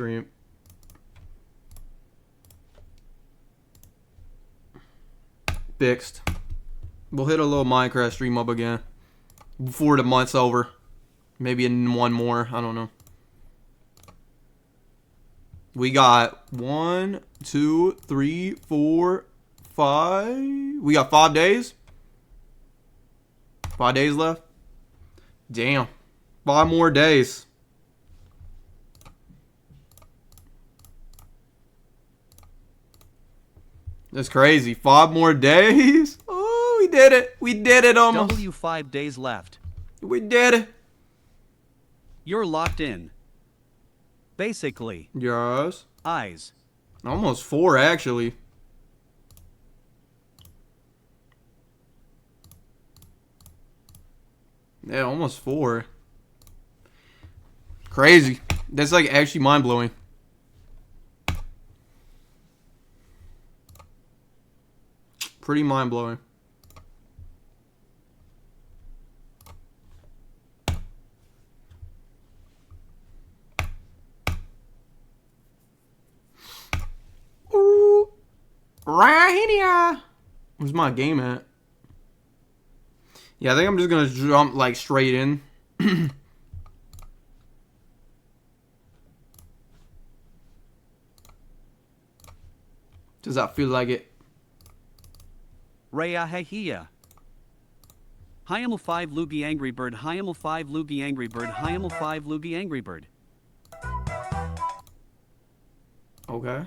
stream. Fixed. We'll hit a little Minecraft stream up again before the month's over. Maybe in one more. I don't know. We got 1, 2, 3, 4, 5. We got 5 days. 5 days left. Damn. 5 more days. That's crazy. 5 more days. Oh, we did it. We did it almost. W5 days left. We did it. You're locked in. Basically. Yes. Eyes. Almost 4, actually. Yeah, almost 4. Crazy. That's like actually mind-blowing. Pretty mind-blowing. Ooh. Right here. Where's my game at? Yeah, I think I'm just gonna jump like straight in. Does that feel like it? Raya Hehia. Hyaml 5 Luby Angry Bird. Hyaml 5 Luby Angry Bird. Hyaml 5 Luby Angry Bird. Okay.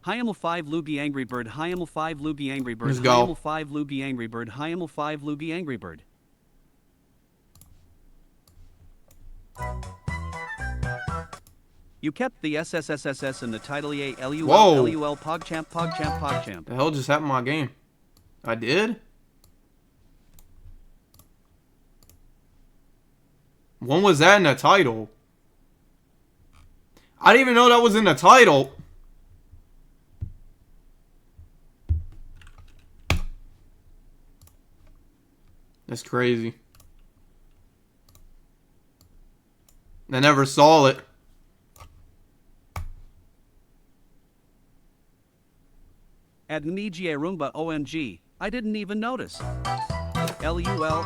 Hyaml 5 Luby Angry Bird. Hyaml 5 Luby Angry Bird. Let's go. Hyaml 5 Luby Angry Bird. Hyaml 5 Luby Angry Bird. You kept the SSSSS in the title Whoa. LUL PogChamp PogChamp PogChamp. The hell just happened to my game? I did? When was that in the title? I didn't even know that was in the title. That's crazy. I never saw it. Adnigia Roomba OMG. I didn't even notice. LUL LUL.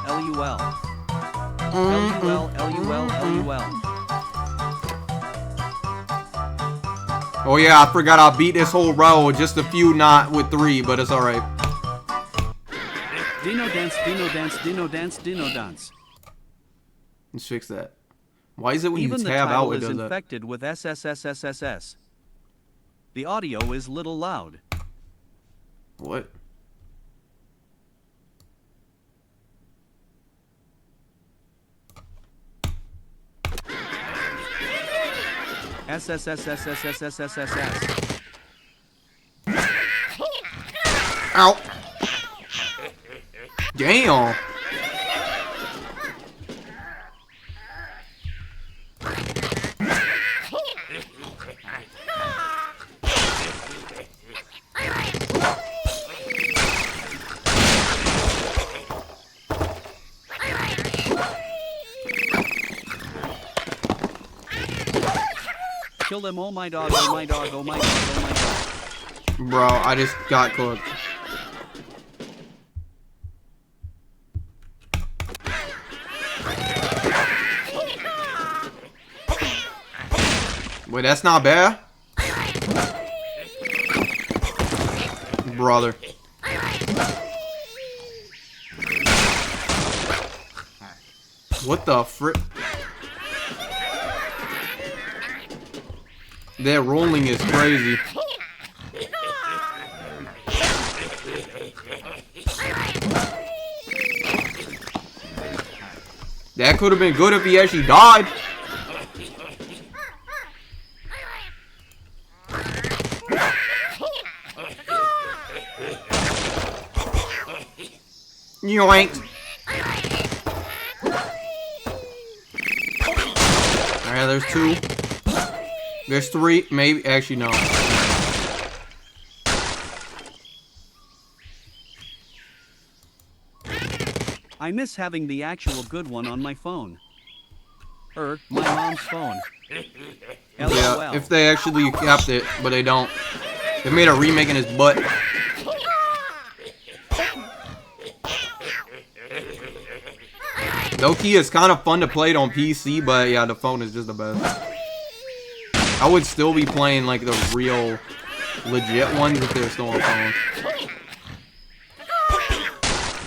LUL LUL LUL. Oh yeah, I forgot I beat this whole row with just a few, not with 3, but it's alright. Dino dance, Dino dance, Dino dance, Dino dance. Let's fix that. Why is it when Even you the tab out title it is does that? infected with SSSSSSS. The audio is little loud. What? SSSSSSSSSS. Ow! Damn! Kill them, oh my dog, oh my dog, oh my dog, oh my dog. Bro, I just got cooked. Wait, that's not bad? Brother. What the frick? That rolling is crazy. That could have been good if he actually died. Yoink. Alright, there's 2. There's 3. Maybe. Actually, no. I miss having the actual good one on my phone. My mom's phone. LOL. Yeah, if they actually kept it, but they don't. They made a remake in his butt. Low-key, it's kind of fun to play it on PC, but yeah, the phone is just the best. I would still be playing like the real, legit ones if they're still on phone.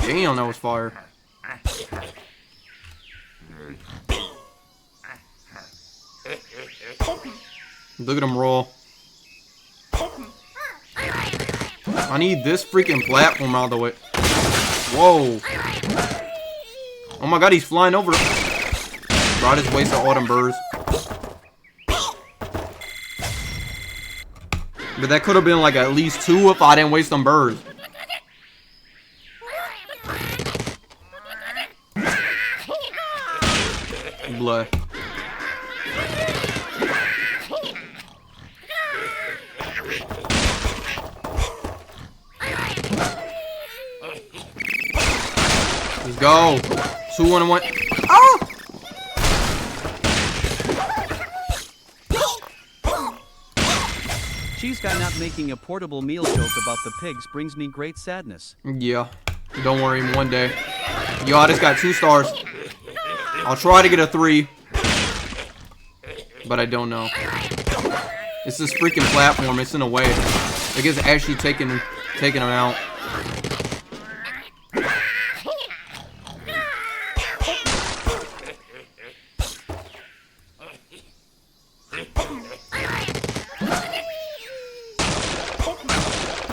Damn, that was fire. Look at him roll. I need this freaking platform out of the way. Whoa. Oh my god, he's flying over. Bro, I just wasted all them birds. But that could have been like at least 2 if I didn't waste them birds. Blood. Let's go. 2-1-1. Ah! Cheese guy not making a portable meal joke about the pigs brings me great sadness. Yeah. Don't worry, one day. Yo, I just got 2 stars. I'll try to get a 3. But I don't know. It's this freaking platform. It's in a way. I guess actually taking them out.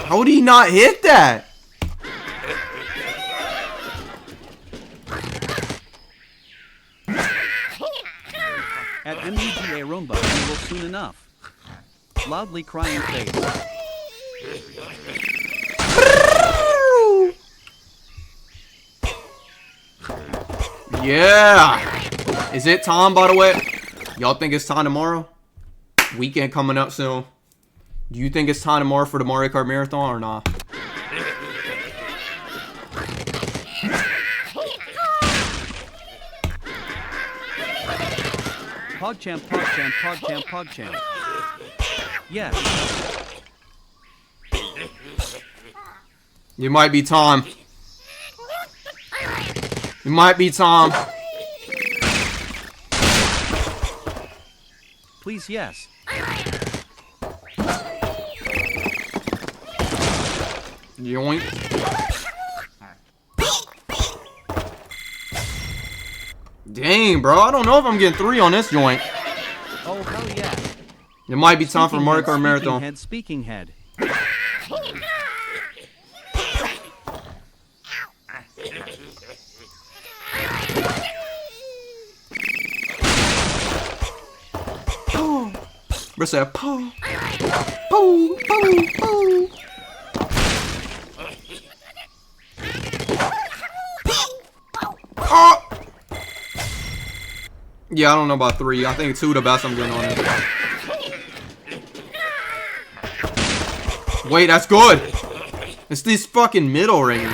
How would he not hit that? At MUGA Roomba, you will soon enough. Loudly crying face. Yeah. Is it time, by the way? Y'all think it's time tomorrow? Weekend coming up soon. Do you think it's time tomorrow for the Mario Kart Marathon or not? PogChamp, PogChamp, PogChamp, PogChamp. Yes. It might be time. It might be time. Please, yes. Yoink. Dang, bro. I don't know if I'm getting 3 on this joint. Oh, hell yeah. It might be time for Mario Kart Speaking Marathon. head, speaking head. Bro said, poo. Poo, poo, poo. Oh! Yeah, I don't know about 3. I think 2 the best I'm getting on it. Wait, that's good. It's this fucking middle right here.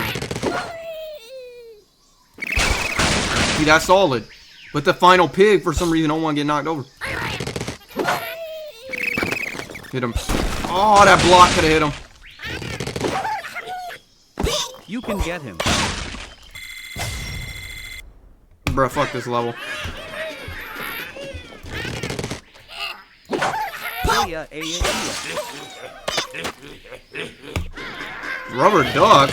See, that's solid. But the final pig, for some reason, I don't want to get knocked over. Hit him. Oh, that block could have hit him. You can get him. Bruh, fuck this level. Rubber duck?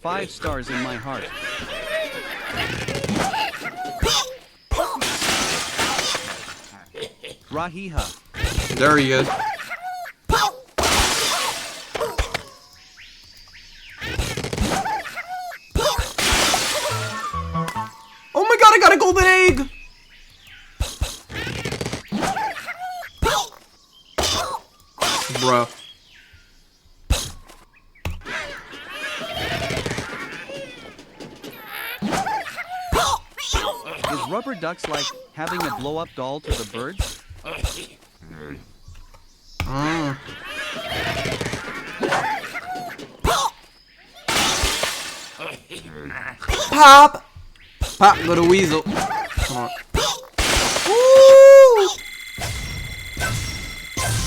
5 stars in my heart. Rahiha. There he is. Oh my god, I got a golden egg! Bro. Is rubber ducks like having a blow-up doll to the birds? Pop! Pop, little weasel. Come on. Woo!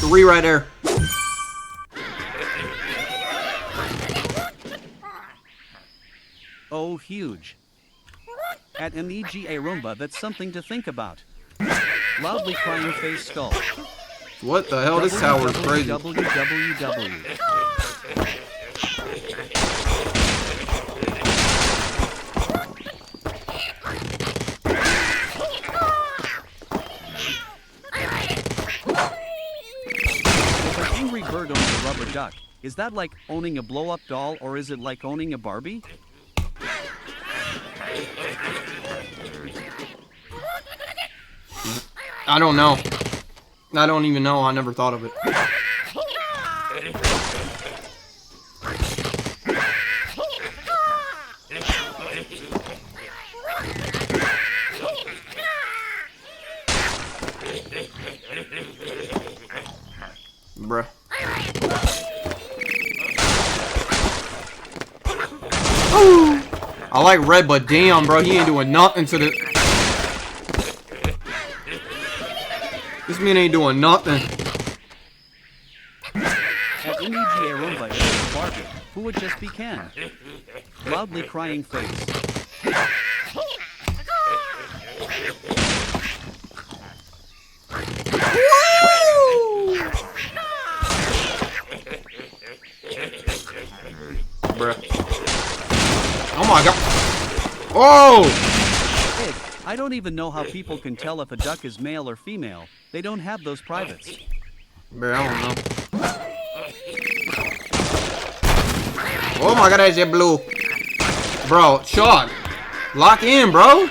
3 right there. Oh, huge. At an EGA Roomba, that's something to think about. Loudly crying face skull. What the hell? This tower is crazy. www. If an angry bird owns a rubber duck, is that like owning a blow-up doll or is it like owning a Barbie? I don't know. I don't even know. I never thought of it. Bruh. Ooh. I like red, but damn, bro, he ain't doing nothing to the... This man ain't doing nothing. At an EGA Roomba, it's a Barbie, who would just be Ken. Loudly crying face. Bruh. Oh my god. Oh! Ed, I don't even know how people can tell if a duck is male or female. They don't have those privates. Bruh, I don't know. Oh my god, that's just blue. Bro, Chuck. Lock in, bro.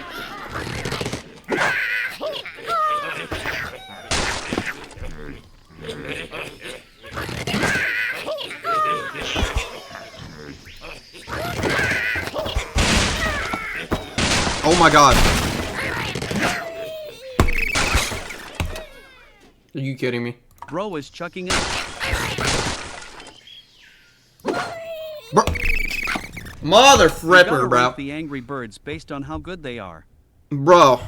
Oh my god. Are you kidding me? Bro is chucking up. Bro. Mother You fripper, gotta bro. rank the Angry Birds based on how good they are. Bro.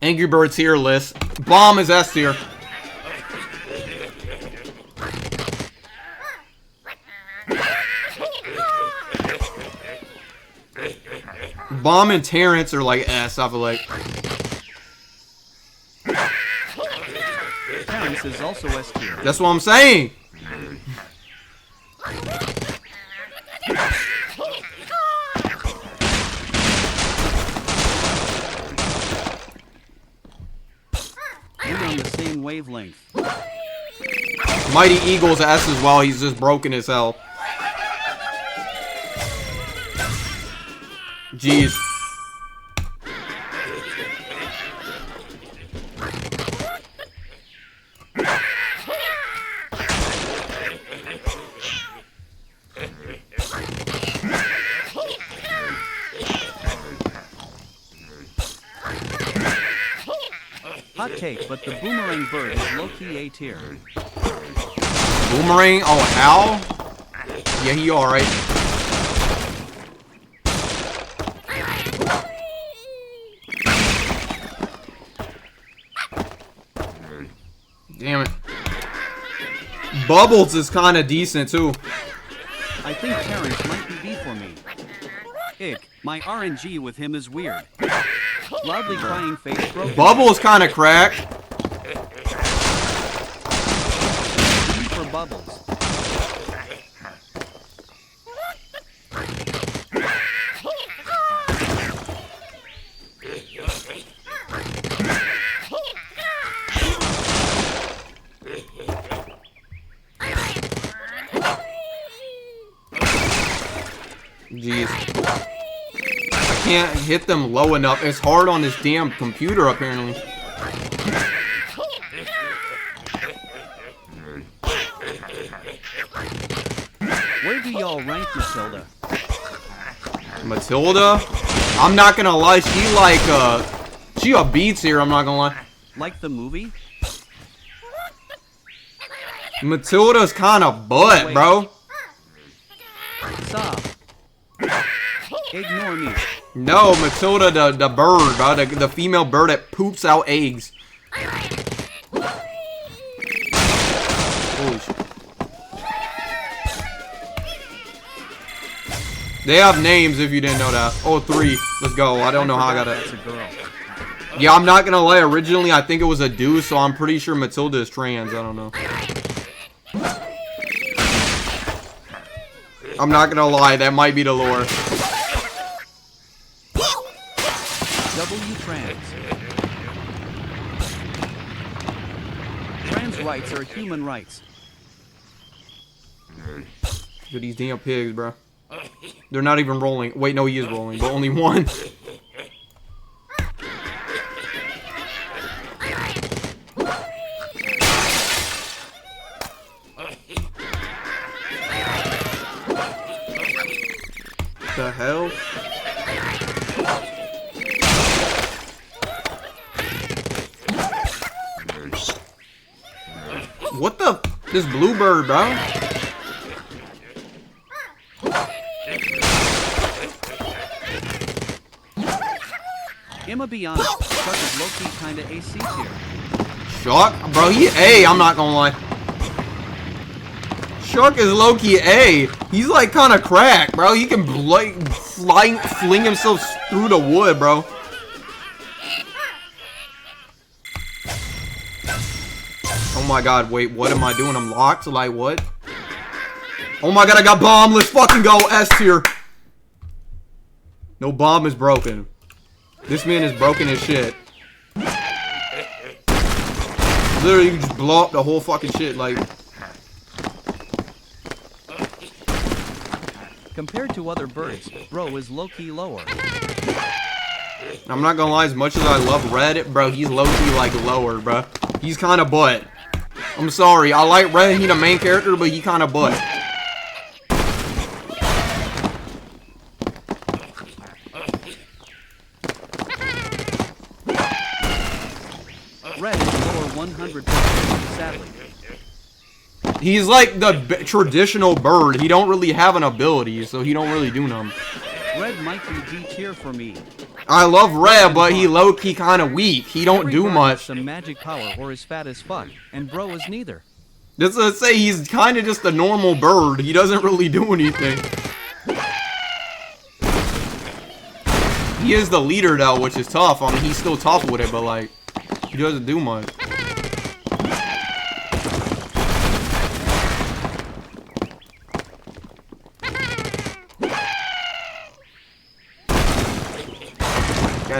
Angry Birds tier list. Bomb is S tier. Bomb and Terrence are like S, I feel like. Terrence is also S tier. That's what I'm saying. We're on the same wavelength. Mighty Eagle's S as well. He's just broken as hell. Jeez. Hot take, but the boomerang bird is low-key A tier. Boomerang? Oh, Al? Yeah, he alright. Damn it. Bubbles is kind of decent, too. I think Terrence might be B for me. Ick, my RNG with him is weird. Loudly crying face broken. Bubbles kind of cracked. B for Bubbles. Jeez. I can't hit them low enough. It's hard on this damn computer, apparently. Where do y'all rank Matilda? Matilda? I'm not gonna lie, she a B tier, I'm not gonna lie. Like the movie? Matilda's kind of butt, bro. Stop. Ignore me. No, Matilda, the bird, bro. The female bird that poops out eggs. Holy shit. They have names if you didn't know that. Oh, 3. Let's go. I don't know how I got That's a it. girl. Yeah, I'm not gonna lie. Originally, I think it was a dude, so I'm pretty sure Matilda is trans. I don't know. I'm not gonna lie. That might be the lore. W trans. Trans rights are human rights. Look at these damn pigs, bro. They're not even rolling. Wait, no, he is rolling, but only one. The hell? What the? This bluebird, bro. I'ma be honest, Chuck is low-key kinda AC tier. Shark? Bro, he A, I'm not gonna lie. Shark is low-key A. He's like kind of cracked, bro. He can fling himself through the wood, bro. Oh my god, wait, what am I doing? I'm locked? Like, what? Oh my god, I got bomb. Let's fucking go. S tier. No, bomb is broken. This man is broken as shit. Literally, you just blow up the whole fucking shit, like... Compared to other birds, bro is low-key lower. I'm not gonna lie, as much as I love Red, bro, he's low-key, like, lower, bro. He's kind of butt. I'm sorry, I like Red, he the main character, but he kind of butt. Red is lower 100%, sadly. He's like the traditional bird. He don't really have an ability, so he don't really do nothing. Red might be D tier for me. I love Red, but he low-key kind of weak. He don't Every do bird has much. some magic power or is fat as fuck, and bro is neither. Just to say, he's kind of just a normal bird. He doesn't really do anything. He is the leader, though, which is tough. I mean, he's still tough with it, but, like, he doesn't do much.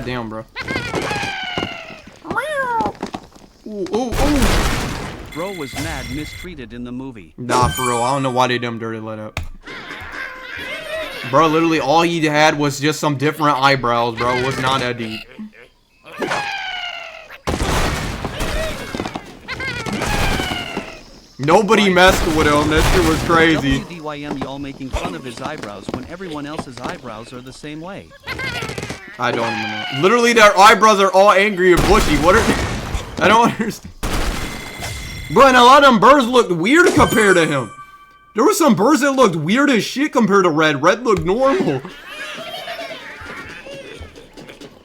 damn, bro. Ooh, ooh, ooh. Bro was mad mistreated in the movie. Nah, for real. I don't know why they done dirty let up. Bro, literally all he had was just some different eyebrows, bro. It was not that deep. Nobody messed with him. That shit was crazy. WDYM y'all making fun of his eyebrows when everyone else's eyebrows are the same way. I don't even know. Literally, their eyebrows are all angry and bushy. What are... I don't understand. Bro, and a lot of them birds looked weird compared to him. There were some birds that looked weird as shit compared to Red. Red looked normal.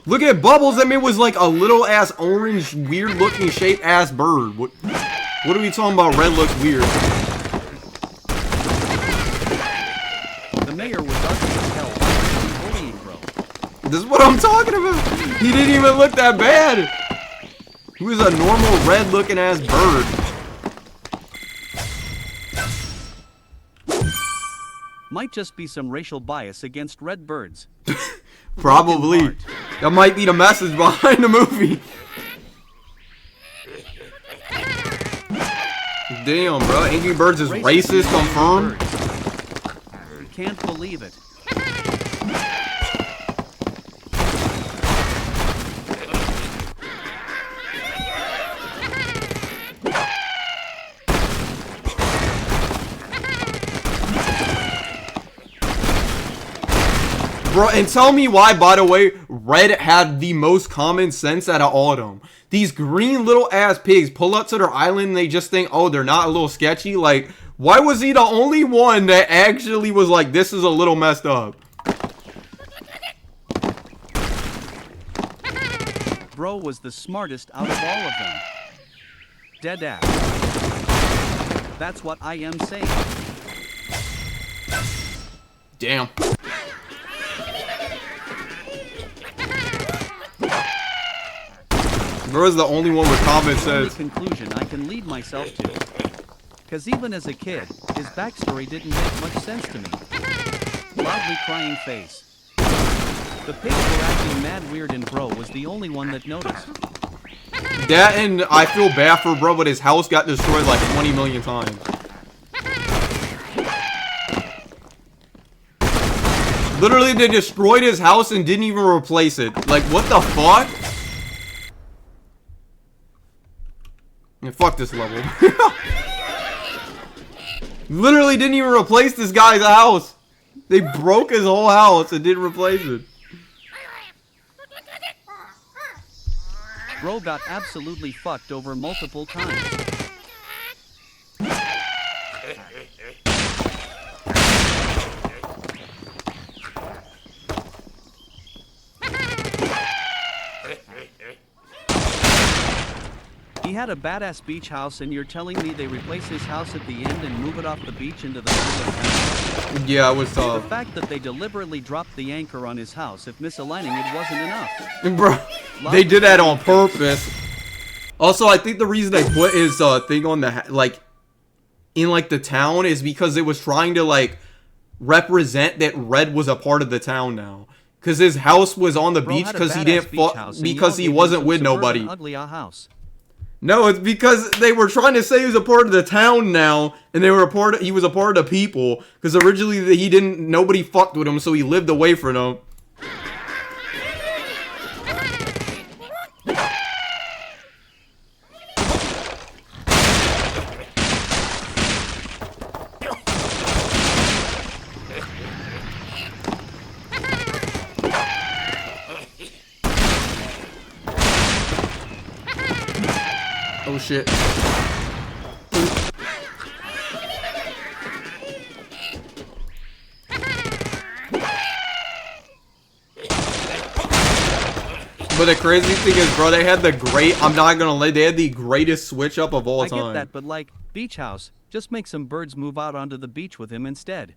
Look at Bubbles. I mean, it was like a little ass orange, weird looking shaped ass bird. What are we talking about? Red looks weird. The mayor was ugly as hell. Why was he bullying Bro? This is what I'm talking about. He didn't even look that bad. He was a normal red looking ass bird. Might just be some racial bias against red birds. Probably. That might be the message behind the movie. Damn, bro. Angry Birds is racist, confirmed. Can't believe it. Bro, and tell me why, by the way, Red had the most common sense out of all of them. These green little ass pigs pull up to their island and they just think, oh, they're not a little sketchy. Like, why was he the only one that actually was like, this is a little messed up? Bro was the smartest out of all of them. Dead ass. That's what I am saying. Damn. Bro's the only one with common sense. The only conclusion I can lead myself to. Because even as a kid, his backstory didn't make much sense to me. Loudly crying face. The pigs were acting mad weird and Bro was the only one that noticed. That and I feel bad for Bro, but his house got destroyed like 20 million times. Literally, they destroyed his house and didn't even replace it. Like, what the fuck? And fuck this level. Literally didn't even replace this guy's house. They broke his whole house and didn't replace it. Bro got absolutely fucked over multiple times. He had a badass beach house and you're telling me they replace his house at the end and move it off the beach into the middle of town? Yeah, it was tough. The fact that they deliberately dropped the anchor on his house, if misaligning it wasn't enough. Bro, they did that on purpose. Also, I think the reason they put his thing on the, like, in, like, the town is because it was trying to, like, represent that Red was a part of the town now. Because his house was on the beach because he didn't because he wasn't with nobody. Ugly house. No, it's because they were trying to say he was a part of the town now, and they were he was a part of the people. Because originally nobody fucked with him, so he lived away from them. Oh shit. But the crazy thing is, bro, they had the I'm not gonna lie, they had the greatest switch up of all time. I get that, but like, beach house, just make some birds move out onto the beach with him instead.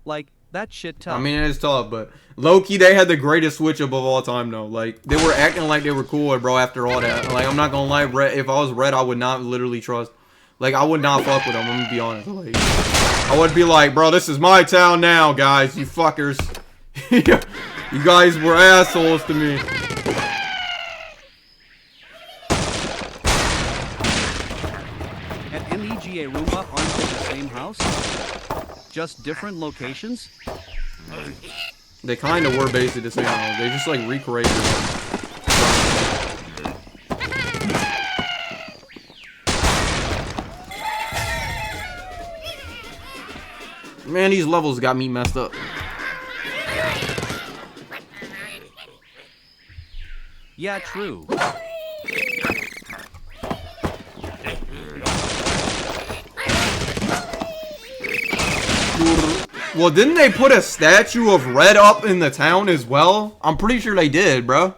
Like, that shit tough. I mean, it's tough, but low-key, they had the greatest switch up of all time, though. Like, they were acting like they were cool, bro, after all that. Like, I'm not gonna lie, Red, if I was Red, I would not literally trust. Like, I would not fuck with them, I'm gonna be honest. Like, I would be like, bro, this is my town now, guys, you fuckers. You guys were assholes to me. At NEGA Roomba, aren't they the same house? Just different locations? They kind of were basically the same house. They just like recreated it. Man, these levels got me messed up. Yeah, true. Well, didn't they put a statue of Red up in the town as well? I'm pretty sure they did, bro.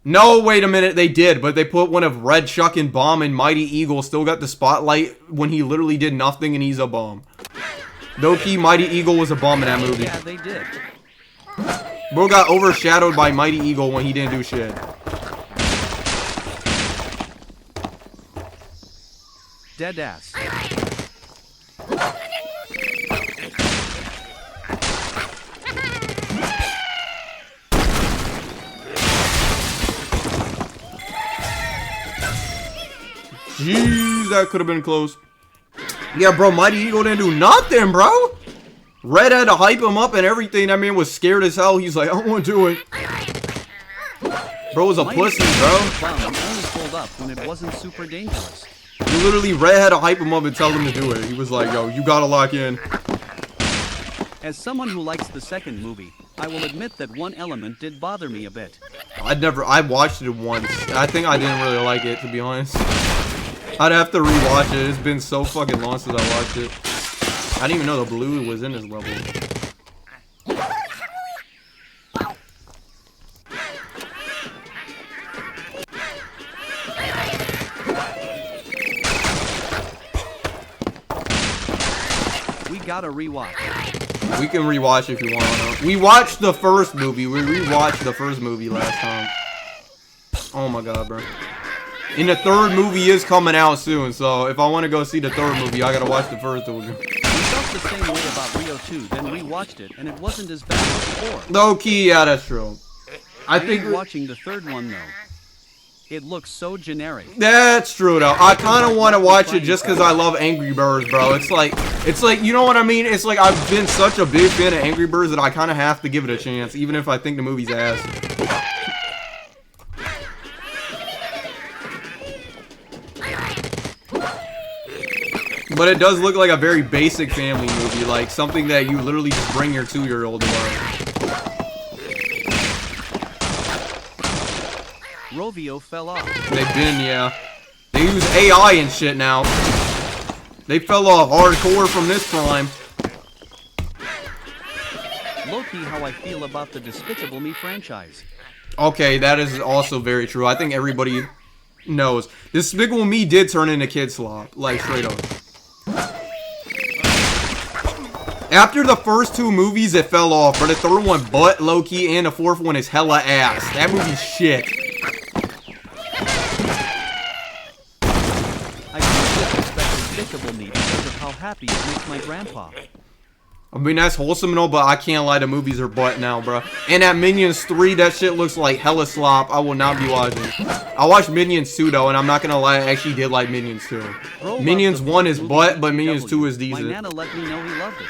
No, wait a minute, they did, but they put one of Red, Chuck, and Bomb, and Mighty Eagle still got the spotlight when he literally did nothing and he's a bomb. Low-key, Mighty Eagle was a bomb in that movie. Yeah, they did. Bro got overshadowed by Mighty Eagle when he didn't do shit. Dead ass. Jeez, that could have been close. Yeah, bro, Mighty Eagle didn't do nothing, bro. Red had to hype him up and everything. That man was scared as hell. He's like, I don't want to do it. Bro was a pussy, bro. Only pulled up when it wasn't super dangerous. You literally, Red had to hype him up and tell him to do it. He was like, yo, you gotta lock in. As someone who likes the second movie, I will admit that one element did bother me a bit. I watched it once. I think I didn't really like it, to be honest. I'd have to rewatch it. It's been so fucking long since I watched it. I didn't even know the blue was in this level. We gotta rewatch. We can rewatch if you want. We watched the first movie. We rewatched the first movie last time. Oh my god, bro. And the third movie is coming out soon, so if I want to go see the third movie, I gotta watch the first movie. We felt the same way about Rio 2, then rewatched it, and it wasn't as bad as before. Low key, yeah, that's true. I think watching the third one though. It looks so generic. That's true though. I kind of want to watch it just because I love Angry Birds, bro. It's like, you know what I mean? It's like I've been such a big fan of Angry Birds that I kind of have to give it a chance, even if I think the movie's ass. But it does look like a very basic family movie, like something that you literally just bring your 2-year-old to watch. Rovio fell off. They've been, yeah. They use AI and shit now. They fell off hardcore from this prime. Low-key how I feel about the Despicable Me franchise. Okay, that is also very true. I think everybody knows. Despicable Me did turn into kid slop, like straight up. After the first 2 movies, it fell off, but the third one butt low-key, and the fourth one is hella ass. That movie's shit. I didn't expect Despicable Me because of how happy it makes my grandpa. I mean, that's wholesome and all, but I can't lie, the movies are butt now, bro. And at Minions 3, that shit looks like hella slop. I will not be watching. I watched Minions 2, though, and I'm not gonna lie, I actually did like Minions 2. Minions 1 is butt, but Minions 2 is decent. My nana let me know he loved it.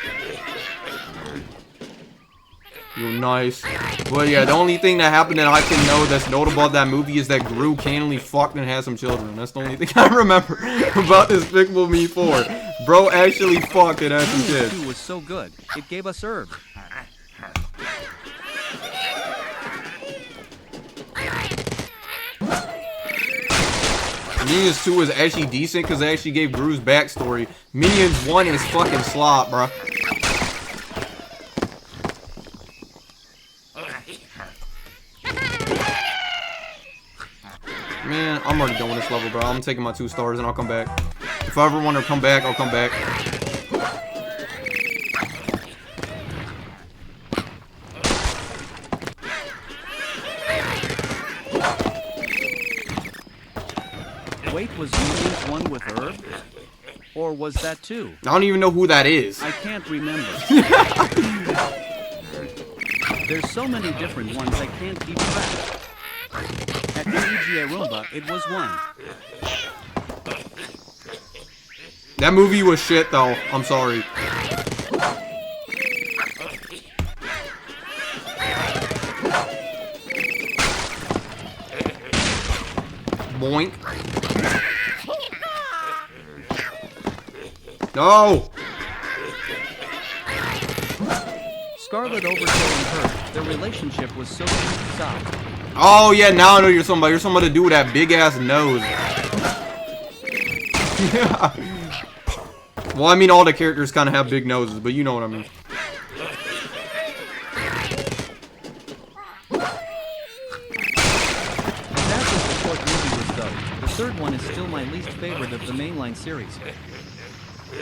You're nice. But yeah, the only thing that happened that I can know that's notable about that movie is that Gru cannily fucked and had some children. That's the only thing I remember about Despicable Me 4. Bro actually fucked and had some kids. Minions 2 was so good, it gave us herb. Minions 2 is actually decent because they actually gave Gru's backstory. Minions 1 is fucking slop, bro. Man, I'm already done with this level, bro. I'm taking my 2 stars and I'll come back. If I ever want to come back, I'll come back. Wait, was Minions 1 with herb? Or was that 2? I don't even know who that is. I can't remember. There's so many different ones I can't keep track. At Luigi Roomba, it was one. That movie was shit, though. I'm sorry. Boink. No! Scarlet overkill and her, their relationship was so soft. Oh, yeah, now I know you're somebody. You're somebody to do with that big-ass nose. Yeah. Well, I mean, all the characters kind of have big noses, but you know what I mean. As as the fourth movie was though, the third one is still my least favorite of the mainline series.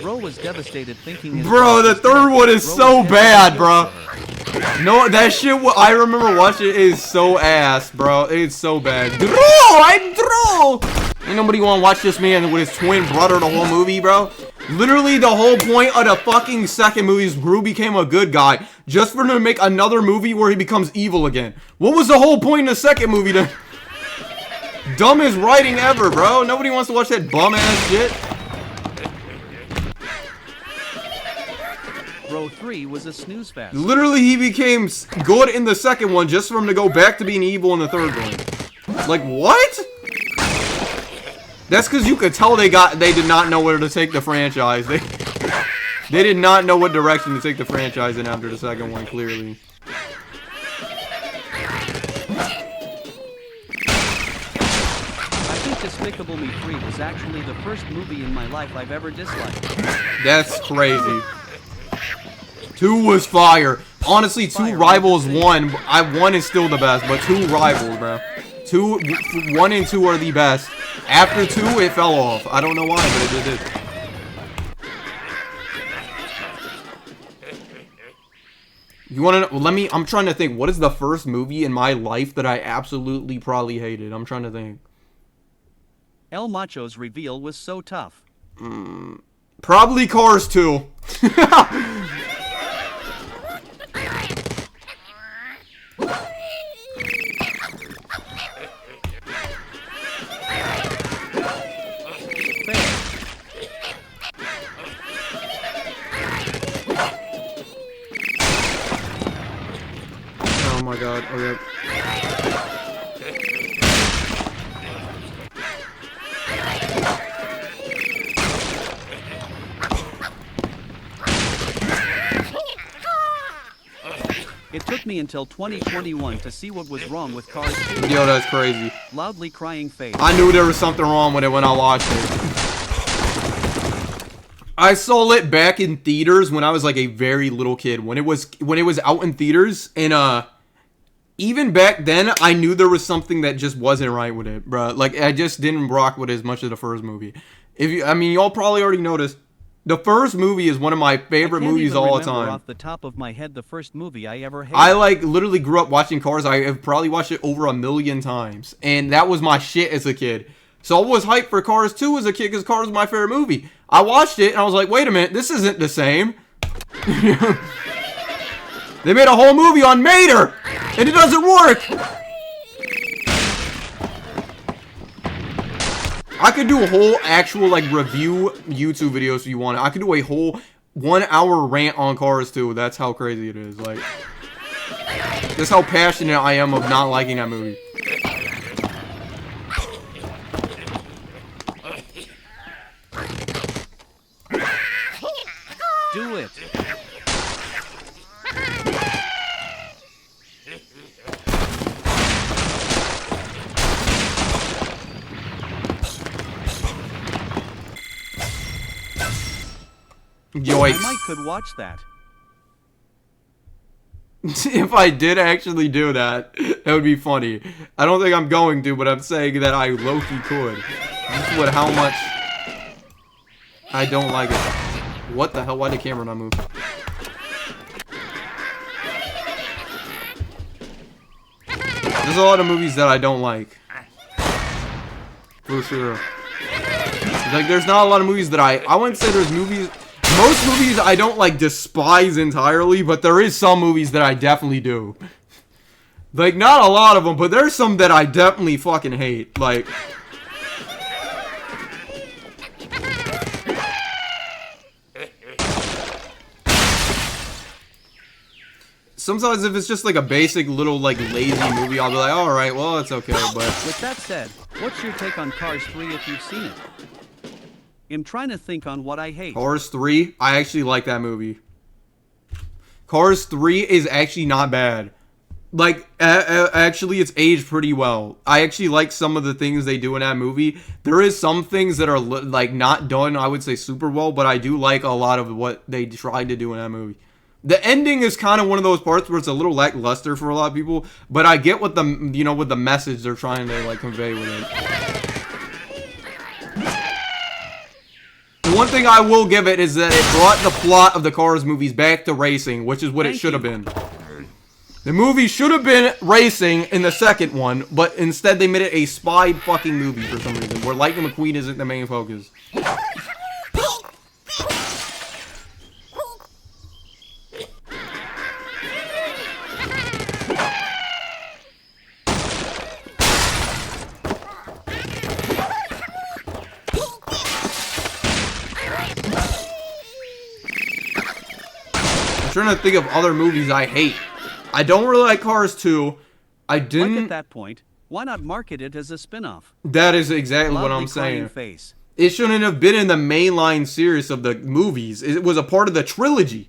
Ro was devastated thinking his Bro, the third one is so bad, bro. No, that shit, I remember watching it is so ass, bro. It's so bad. I'm Drew! Ain't nobody wanna watch this man with his twin brother the whole movie, bro. Literally, the whole point of the fucking second movie is Gru became a good guy, just for him to make another movie where he becomes evil again. What was the whole point in the second movie then? Dumbest writing ever, bro. Nobody wants to watch that bum-ass shit. Row 3 was a snooze fest. Literally, he became good in the second one just for him to go back to being evil in the third one. Like, what? That's because you could tell they did not know where to take the franchise. They did not know what direction to take the franchise in after the second one, clearly. I think Despicable Me 3 was actually the first movie in my life I've ever disliked. That's crazy. 2 was fire. Honestly, 2 rivals 1. 1 is still the best, but 2 rivals, bro. 1 and 2 are the best. After 2, it fell off. I don't know why, but it did. You wanna know? I'm trying to think. What is the first movie in my life that I absolutely probably hated? I'm trying to think. El Macho's reveal was so tough. Probably Cars 2. Oh my god, okay. It took me until 2021 to see what was wrong with Cars 2. Yo, that's crazy. Loudly crying face. I knew there was something wrong with it when I watched it. I saw it back in theaters when I was like a very little kid. When it was out in theaters, and even back then, I knew there was something that just wasn't right with it, bro. Like, I just didn't rock with it as much as the first movie. I mean, y'all probably already noticed. The first movie is one of my favorite movies of all time. Off the top of my head, the first movie I ever hated. I like literally grew up watching Cars. I have probably watched it over 1,000,000 times, and that was my shit as a kid. So I was hyped for Cars 2 as a kid because Cars was my favorite movie. I watched it and I was like, wait a minute, this isn't the same. They made a whole movie on Mater, and it doesn't work. I could do a whole actual like review YouTube video if you want. I could do a whole 1-hour rant on Cars 2. That's how crazy it is. Like, that's how passionate I am of not liking that movie. Do it. Yikes. I might could watch that. If I did actually do that, that would be funny. I don't think I'm going to, but I'm saying that I low-key could. Just with how much I don't like it. What the hell? Why did the camera not move? There's a lot of movies that I don't like. For sure. Like, there's not a lot of movies that I wouldn't say there's movies most movies I don't, like, despise entirely, but there is some movies that I definitely do. Like, not a lot of them, but there's some that I definitely fucking hate. Like... Sometimes if it's just like a basic little like lazy movie, I'll be like, alright, well, it's okay, but... With that said, what's your take on Cars 3 if you've seen it? I'm trying to think on what I hate. Cars 3? I actually like that movie. Cars 3 is actually not bad. Like, actually, it's aged pretty well. I actually like some of the things they do in that movie. There is some things that are, like, not done, I would say, super well, but I do like a lot of what they tried to do in that movie. The ending is kind of one of those parts where it's a little lackluster for a lot of people, but I get what the, you know, with the message they're trying to, like, convey with it. The one thing I will give it is that it brought the plot of the Cars movies back to racing, which is what it should have been. The movie should have been racing in the second one, but instead they made it a spy fucking movie for some reason, where Lightning McQueen isn't the main focus. I'm trying to think of other movies I hate. I don't really like Cars 2. I didn't... Like at that point, why not market it as a spin-off? That is exactly what I'm saying. Face. It shouldn't have been in the mainline series of the movies. It was a part of the trilogy.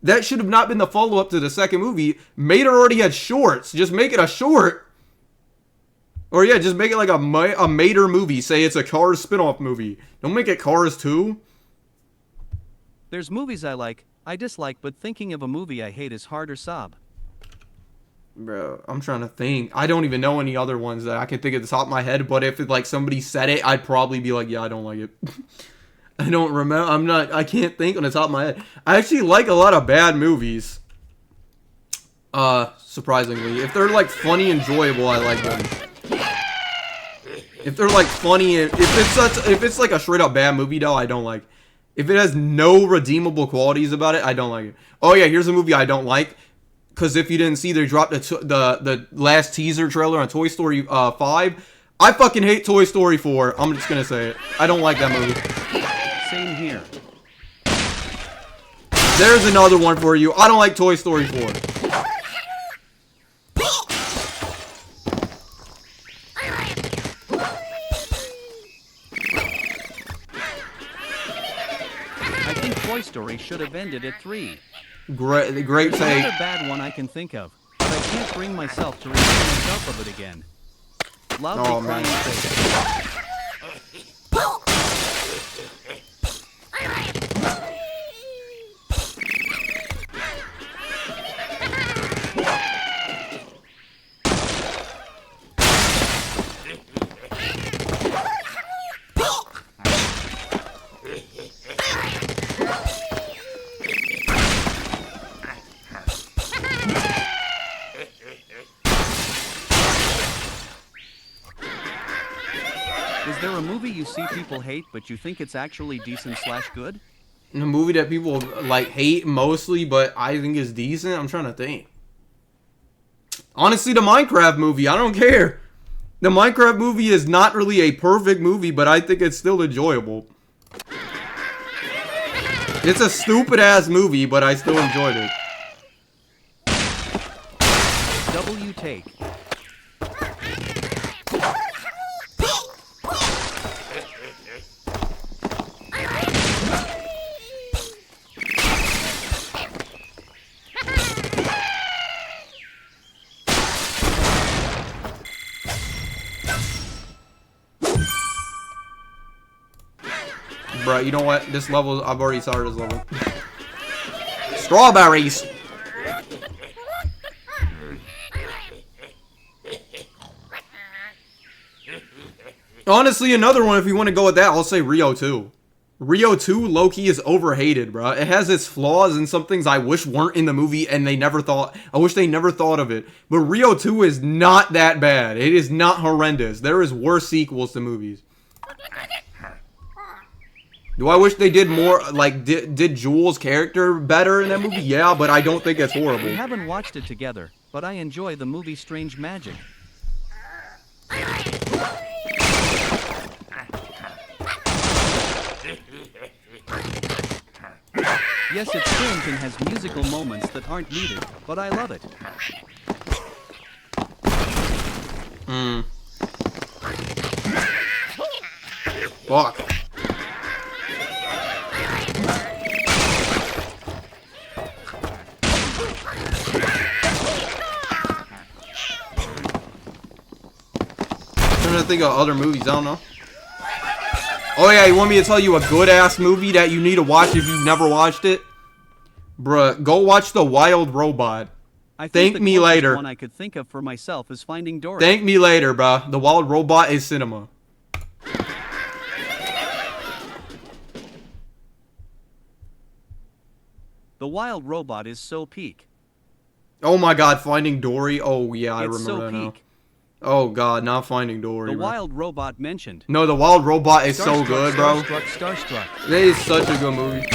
That should have not been the follow-up to the second movie. Mater already had shorts. Just make it a short. Or yeah, just make it like a Mater movie. Say it's a Cars spin-off movie. Don't make it Cars 2. There's movies I like, I dislike, but thinking of a movie I hate is hard or sob. Bro, I'm trying to think. I don't even know any other ones that I can think at the top of my head, but if it, like somebody said it, I'd probably be like, yeah, I don't like it. I don't remember. I can't think on the top of my head. I actually like a lot of bad movies. Surprisingly. If they're like funny, enjoyable, I like them. If they're like funny, if it's like a straight up bad movie though, I don't like. If it has no redeemable qualities about it, I don't like it. Oh yeah, here's a movie I don't like. Because if you didn't see, they dropped the last teaser trailer on Toy Story 5. I fucking hate Toy Story 4. I'm just going to say it. I don't like that movie. Same here. There's another one for you. I don't like Toy Story 4. I think Toy Story should have ended at 3. Great There's take. another bad one I can think of, but I can't bring myself to remind myself of it again. Loudly crying face. Is there a movie you see people hate, but you think it's actually decent/good? A movie that people like hate mostly, but I think is decent. I'm trying to think. Honestly, the Minecraft movie, I don't care. The Minecraft movie is not really a perfect movie, but I think it's still enjoyable. It's a stupid ass movie, but I still enjoyed it. W take. Bro, you know what? This level, I've already started this level. Strawberries! Honestly, another one, if you want to go with that, I'll say Rio 2. Rio 2, low-key, is overhated, bro. It has its flaws and some things I wish weren't in the movie and they never thought. I wish they never thought of it. But Rio 2 is not that bad. It is not horrendous. There is worse sequels to movies. Do I wish they did more, like, did Jules' character better in that movie? Yeah, but I don't think it's horrible. We haven't watched it together, but I enjoy the movie Strange Magic. Yes, it's strange and has musical moments that aren't needed, but I love it. Fuck. I'm trying to think of other movies, I don't know. Oh yeah, you want me to tell you a good-ass movie that you need to watch if you've never watched it? Bruh, go watch The Wild Robot. Thank me later. The one I could think of for myself is Finding Dory. Thank me later, bruh. The Wild Robot is cinema. The Wild Robot is so peak. Oh my god, Finding Dory? Oh yeah, I It's remember so that now. peak. Oh god, not Finding Dory, The bro. Wild Robot mentioned. No, The Wild Robot is so Starstruck, good, bro. Starstruck. That is such a good movie.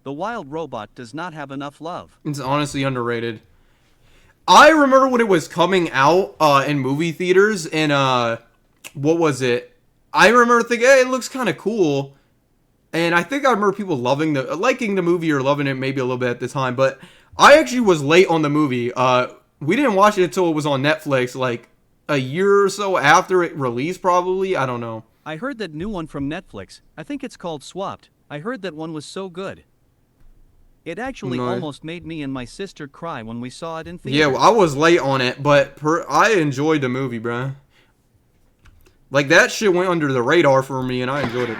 The Wild Robot does not have enough love. It's honestly underrated. I remember when it was coming out in movie theaters, and what was it? I remember thinking, hey, it looks kind of cool, and I think I remember people liking the movie or loving it maybe a little bit at the time. But I actually was late on the movie. We didn't watch it until it was on Netflix, like a year or so after it released, probably. I don't know. I heard that new one from Netflix. I think it's called Swapped. I heard that one was so good. It actually almost made me and my sister cry when we saw it in theaters. Yeah, well, I was late on it, but I enjoyed the movie, bruh. Like, that shit went under the radar for me, and I enjoyed it.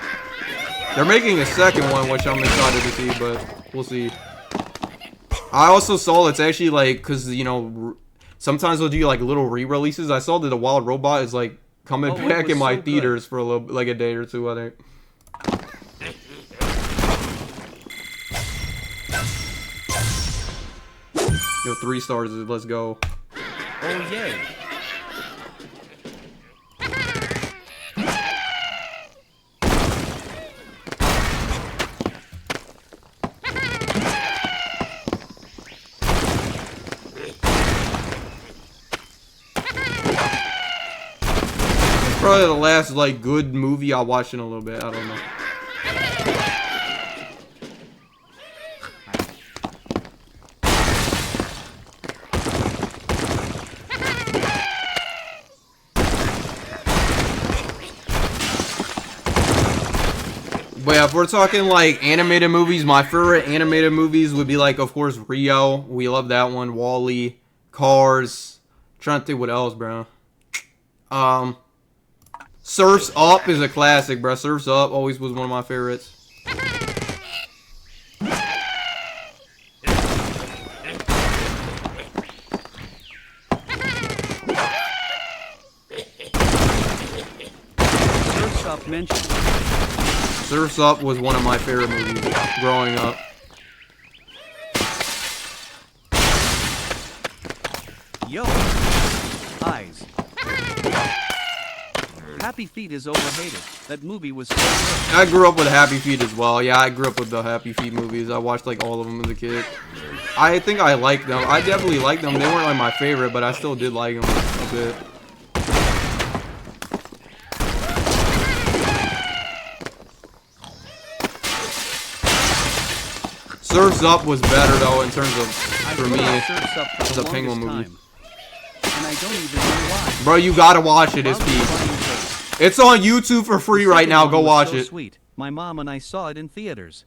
They're making a second one, which I'm excited to see, but we'll see. I also saw it's actually, like, because, you know, sometimes they'll do, like, little re-releases. I saw that The Wild Robot is, like, coming back in my theaters for a little, like, a day or two, I think. Yo, 3 stars, let's go. Oh, yay. Probably the last, like, good movie I watched in a little bit. I don't know. But yeah, if we're talking like animated movies, my favorite animated movies would be like, of course, Rio. We love that one. Wall-E, Cars. I'm trying to think what else, bro. Surf's Up is a classic, bro. Surf's Up always was one of my favorites. Surf's Up mentioned. Surf's Up was one of my favorite movies growing up. Yo. Eyes. Happy Feet is overhated. That movie was so good. I grew up with Happy Feet as well. Yeah, I grew up with the Happy Feet movies. I watched like all of them as a kid. I think I liked them. I definitely liked them. They weren't like my favorite, but I still did like them a bit. Surf's Up was better though in terms of, for me, it's a Penguin movie. And I don't even know why. Bro, you gotta watch it. It's peak. It's on YouTube for free right now. Go watch it. Sweet. My mom and I saw it in theaters.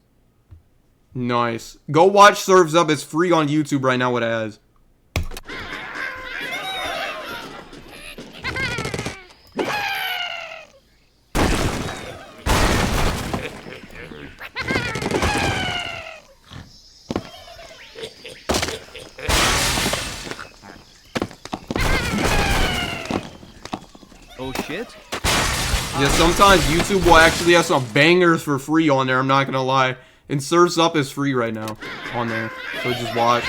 Nice. Go watch Surf's Up. It's free on YouTube right now. What it has. Oh shit? Yeah, sometimes YouTube will actually have some bangers for free on there. I'm not gonna lie. And Surf's Up is free right now on there. So just watch.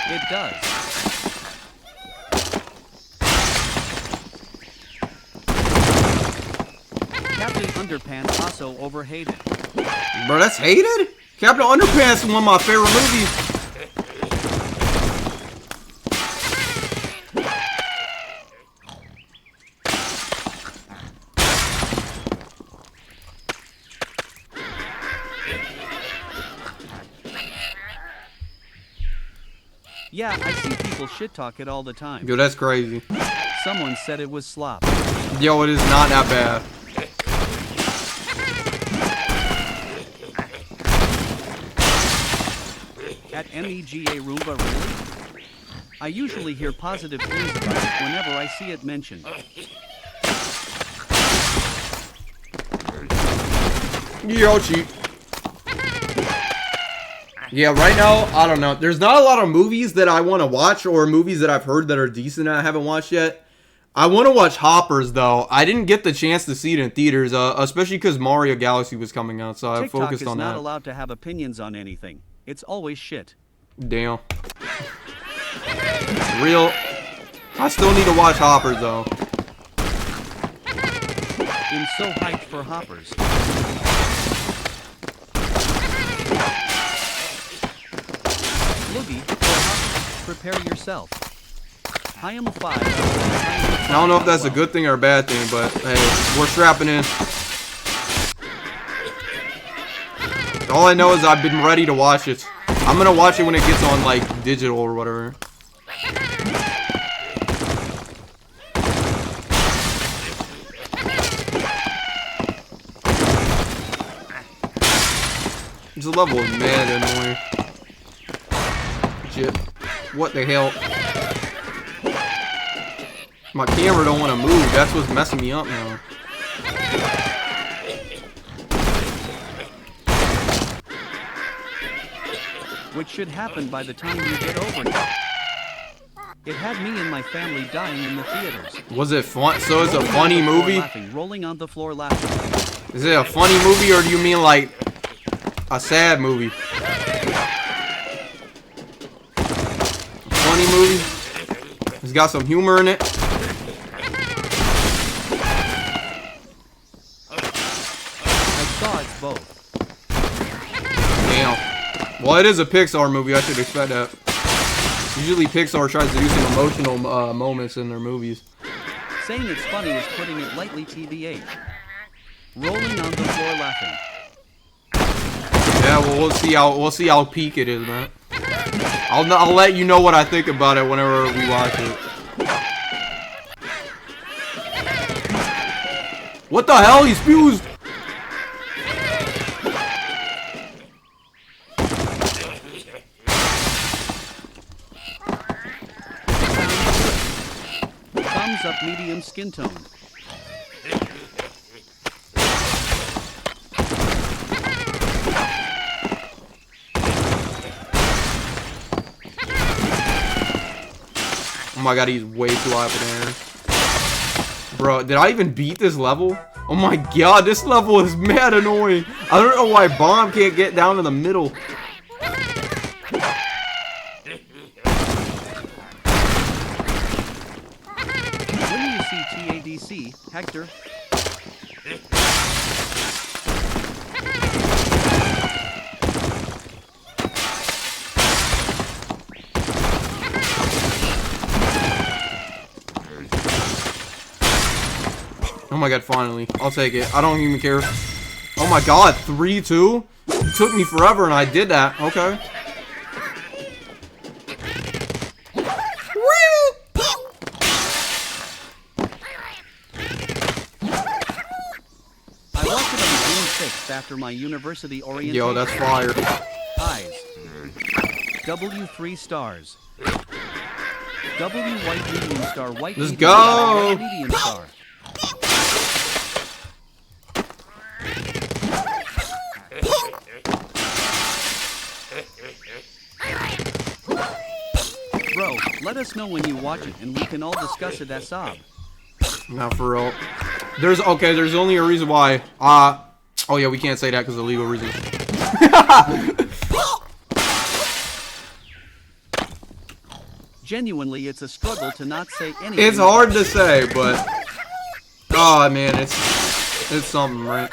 It does. Captain Underpants also overhated. Bro, that's hated? Captain Underpants is one of my favorite movies. Yeah, I see people shit talk it all the time. Yo, that's crazy. Someone said it was slop. Yo, it is not that bad. At MEGA Roomba, really? I usually hear positive things about it whenever I see it mentioned. Yo, cheap. Yeah, right now, I don't know. There's not a lot of movies that I want to watch or movies that I've heard that are decent that I haven't watched yet. I want to watch Hoppers, though. I didn't get the chance to see it in theaters, especially because Mario Galaxy was coming out, so I focused on that. TikTok is not allowed to have opinions on anything. It's always shit. Damn. Real. I still need to watch Hoppers, though. I'm so hyped for Hoppers. Loogie, for Hoppers, prepare yourself. I am a 5. I don't know if that's a good thing or a bad thing, but hey, we're strapping in. All I know is I've been ready to watch it. I'm gonna watch it when it gets on like digital or whatever. This level is mad annoying. Shit. What the hell? My camera don't want to move. That's what's messing me up now. Which should happen by the time you get over it. It had me and my family dying in the theaters. Was it fun? So it's a funny movie? Rolling on the floor laughing. Is it a funny movie or do you mean like a sad movie? A funny movie? It's got some humor in it. I saw it's both. Damn. Well, it is a Pixar movie. I should expect that. Usually Pixar tries to do some emotional moments in their movies. Saying it's funny is putting it lightly, TBH. Rolling on the floor laughing. Yeah, well, we'll see how peak it is, man. I'll let you know what I think about it whenever we watch it. What the hell? He spews. Thumbs up, medium skin tone. Oh my god, he's way too high up in there. Bro, did I even beat this level? Oh my god, this level is mad annoying. I don't know why Bomb can't get down in the middle. When do you see TADC, Hector? Oh my god, finally. I'll take it. I don't even care. Oh my god, 3-2? It took me forever and I did that. Okay. I walked it on June 6th after my university orientation. Yo, that's fire. Eyes. W 3 stars. W white medium star white. Let's medium go. Star, medium star. Bro, let us know when you watch it and we can all discuss it as sob. Not for real. There's only a reason why. Oh yeah, we can't say that because of legal reasons. Genuinely, it's a struggle to not say anything. It's hard to say, but oh man, it's something, right?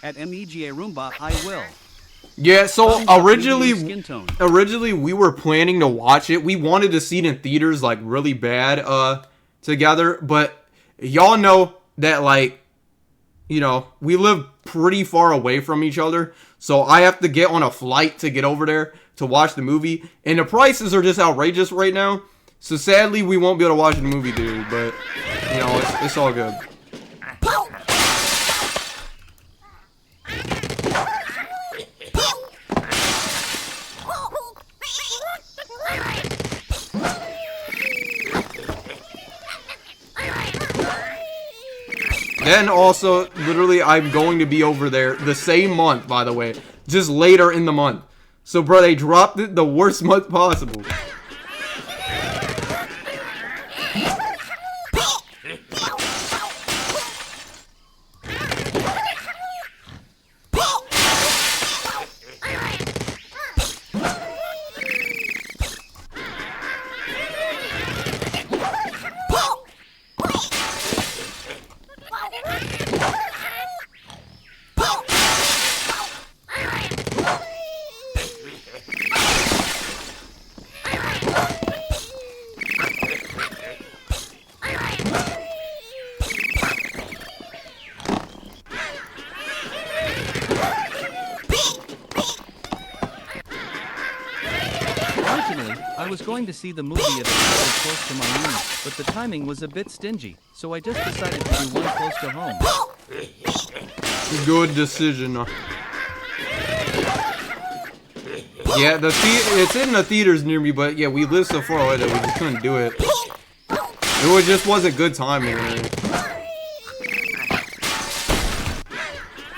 At MEGA Roomba, I will. Yeah, so Thumbs up originally medium skin tone. we were planning to watch it. We wanted to see it in theaters like really bad together, but y'all know that like, you know, we live pretty far away from each other, so I have to get on a flight to get over there to watch the movie, and the prices are just outrageous right now. So sadly, we won't be able to watch the movie, dude, but you know, it's all good. Then also, literally, I'm going to be over there the same month, by the way. Just later in the month. So, bro, they dropped it the worst month possible. I was going to see the movie at a theater close to my room, but the timing was a bit stingy, so I just decided to do one close to home. Good decision. Yeah, it's in the theaters near me, but yeah, we live so far away that we just couldn't do it. It just wasn't good timing. Man.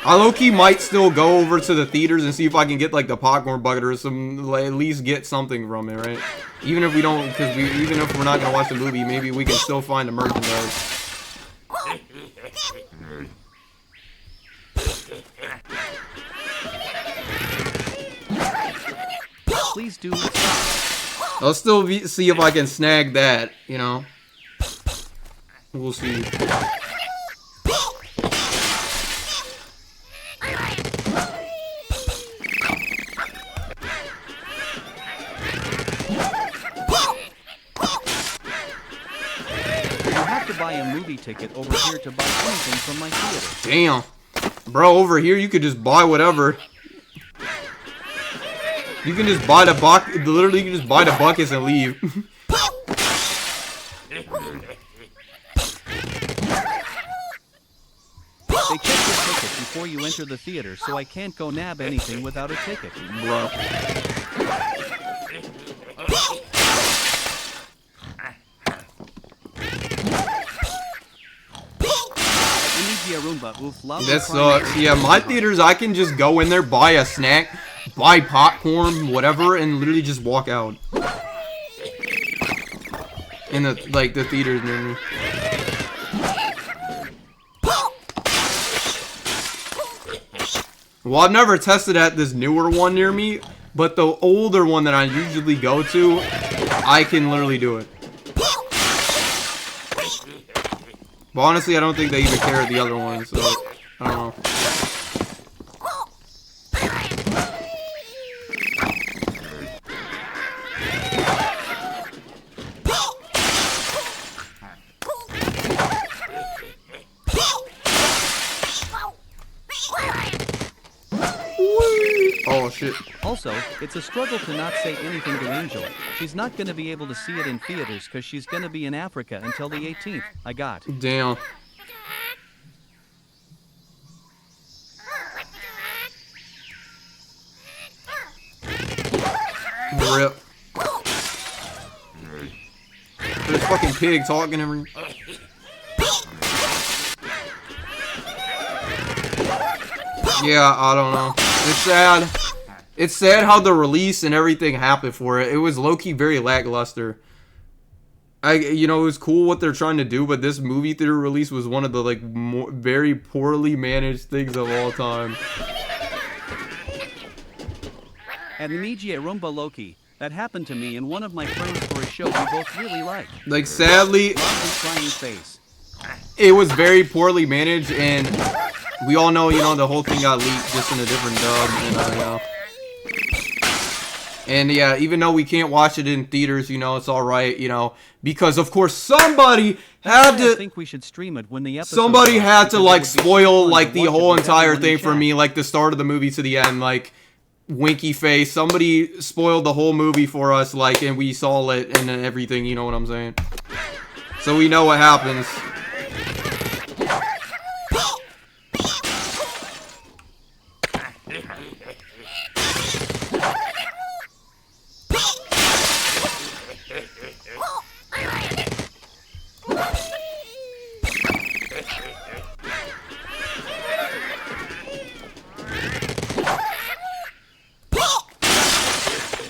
I low-key might still go over to the theaters and see if I can get like the popcorn bucket or some, like, at least get something from it, right? Even if we don't, because even if we're not gonna watch the movie, maybe we can still find the merchandise. Please do. I'll still see if I can snag that, you know. We'll see. Buy a movie ticket over here to buy anything from my theater. Damn. Bro, over here you could just buy whatever. You can just buy the literally you can just buy the buckets and leave. They check your ticket before you enter the theater, so I can't go nab anything without a ticket. Bro. That sucks. Yeah, my theaters, I can just go in there, buy a snack, buy popcorn, whatever, and literally just walk out. In the theaters near me. Well, I've never tested at this newer one near me, but the older one that I usually go to, I can literally do it. But honestly, I don't think they even care the other ones, so I don't know. Oh shit. Also, it's a struggle to not say anything to Angel. She's not gonna be able to see it in theaters because she's gonna be in Africa until the 18th. I got. Damn. Rip. fucking pig talking every. Yeah, I don't know. It's sad. It's sad how the release and everything happened for it. It was low-key very lackluster. You know, it was cool what they're trying to do, but this movie theater release was one of the, like, very poorly managed things of all time. And Nijie Rumba Loki, that happened to me and one of my friends for a show we both really liked. Like, sadly, Crying face. it was very poorly managed, and we all know, you know, the whole thing got leaked just in a different dub, and, you know. And yeah, even though we can't watch it in theaters, you know, it's alright, you know, because of course somebody had to. I think we should stream it when the episode. Somebody had to like spoil like the whole entire thing for me, like the start of the movie to the end, like winky face. Somebody spoiled the whole movie for us, like, and we saw it and everything. You know what I'm saying? So we know what happens.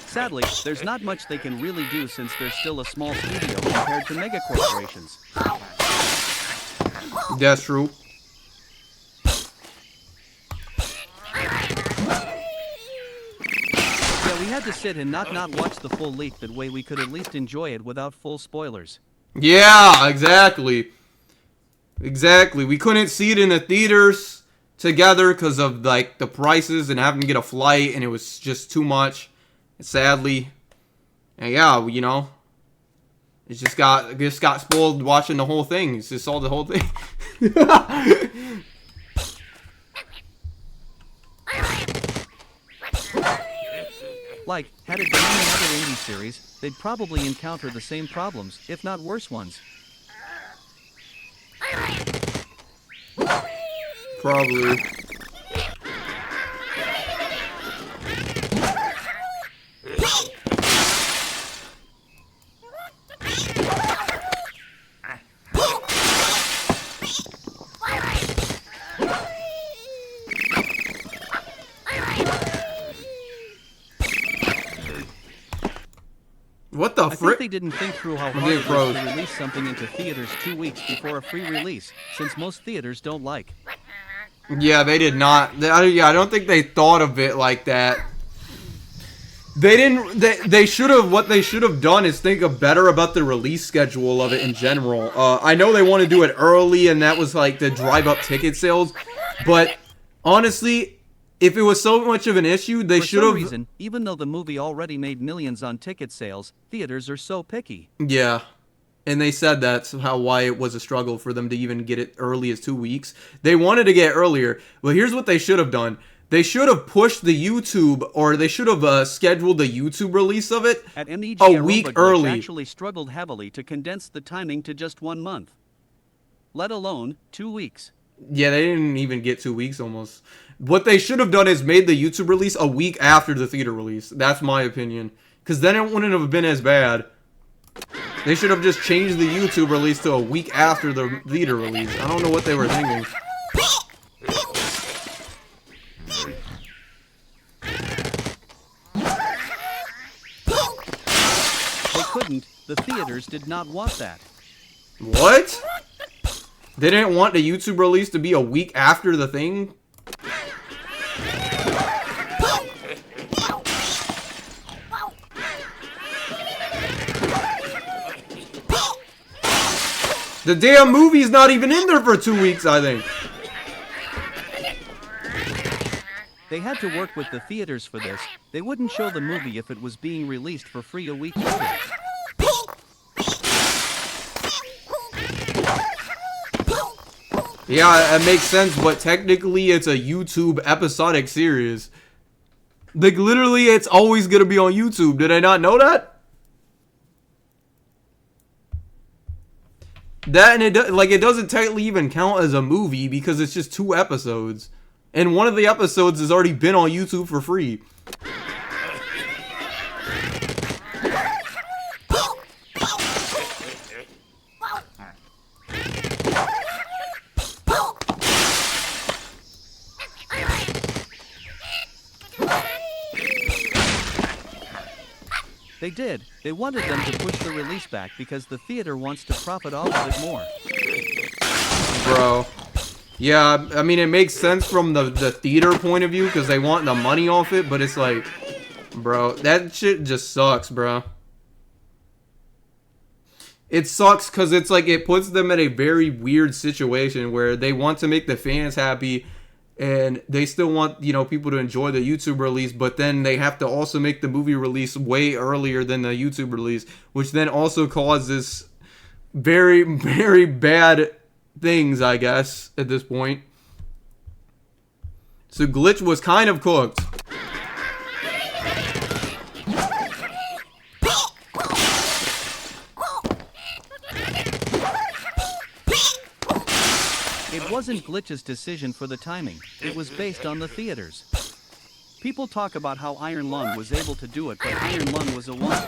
Sadly, there's not much they can really do since they're still a small studio compared to mega corporations. That's true. Yeah, we had to sit and not watch the full leak. That way we could at least enjoy it without full spoilers. Yeah, exactly. Exactly. We couldn't see it in the theaters together because of like the prices and having to get a flight, and it was just too much. Sadly, and yeah, you know, it just got spoiled watching the whole thing. It's just saw the whole thing. Like, had it been any other indie series, they'd probably encounter the same problems, if not worse ones. Probably. What the I think they didn't think through how hard it was to release something into theaters 2 weeks before a free release, since most theaters don't like. Yeah, they did not. I don't think they thought of it like that. They didn't. They should have. What they should have done is think of better about the release schedule of it in general. I know they want to do it early, and that was like to drive up ticket sales. But honestly, if it was so much of an issue, they should have. For some reason, even though the movie already made millions on ticket sales, theaters are so picky. Yeah. And they said that's why it was a struggle for them to even get it early as 2 weeks. They wanted to get earlier. Well, here's what they should have done. They should have pushed the YouTube, or they should have scheduled the YouTube release of it a week early. Actually struggled heavily to condense the timing to just 1 month, let alone 2 weeks. Yeah, they didn't even get 2 weeks almost. What they should have done is made the YouTube release a week after the theater release. That's my opinion. Because then it wouldn't have been as bad. They should have just changed the YouTube release to a week after the theater release. I don't know what they were thinking. They couldn't. The theaters did not want that. What? They didn't want the YouTube release to be a week after the thing? The damn movie's not even in there for 2 weeks, I think. They had to work with the theaters for this. They wouldn't show the movie if it was being released for free a week later. Yeah, it makes sense, but technically it's a YouTube episodic series. Like, literally, it's always gonna be on YouTube. Did I not know that? That, and it doesn't technically even count as a movie because it's just 2 episodes. And one of the episodes has already been on YouTube for free. They did. They wanted them to push the release back because the theater wants to profit off of it more. Bro. Yeah, I mean, it makes sense from the theater point of view because they want the money off it, but it's like, bro, that shit just sucks, bro. It sucks because it's like it puts them in a very weird situation where they want to make the fans happy and they still want, you know, people to enjoy the YouTube release, but then they have to also make the movie release way earlier than the YouTube release, which then also causes very, very bad things, I guess, at this point. So Glitch was kind of cooked. It wasn't Glitch's decision for the timing, it was based on the theaters. People talk about how Iron Lung was able to do it, but Iron Lung was a one.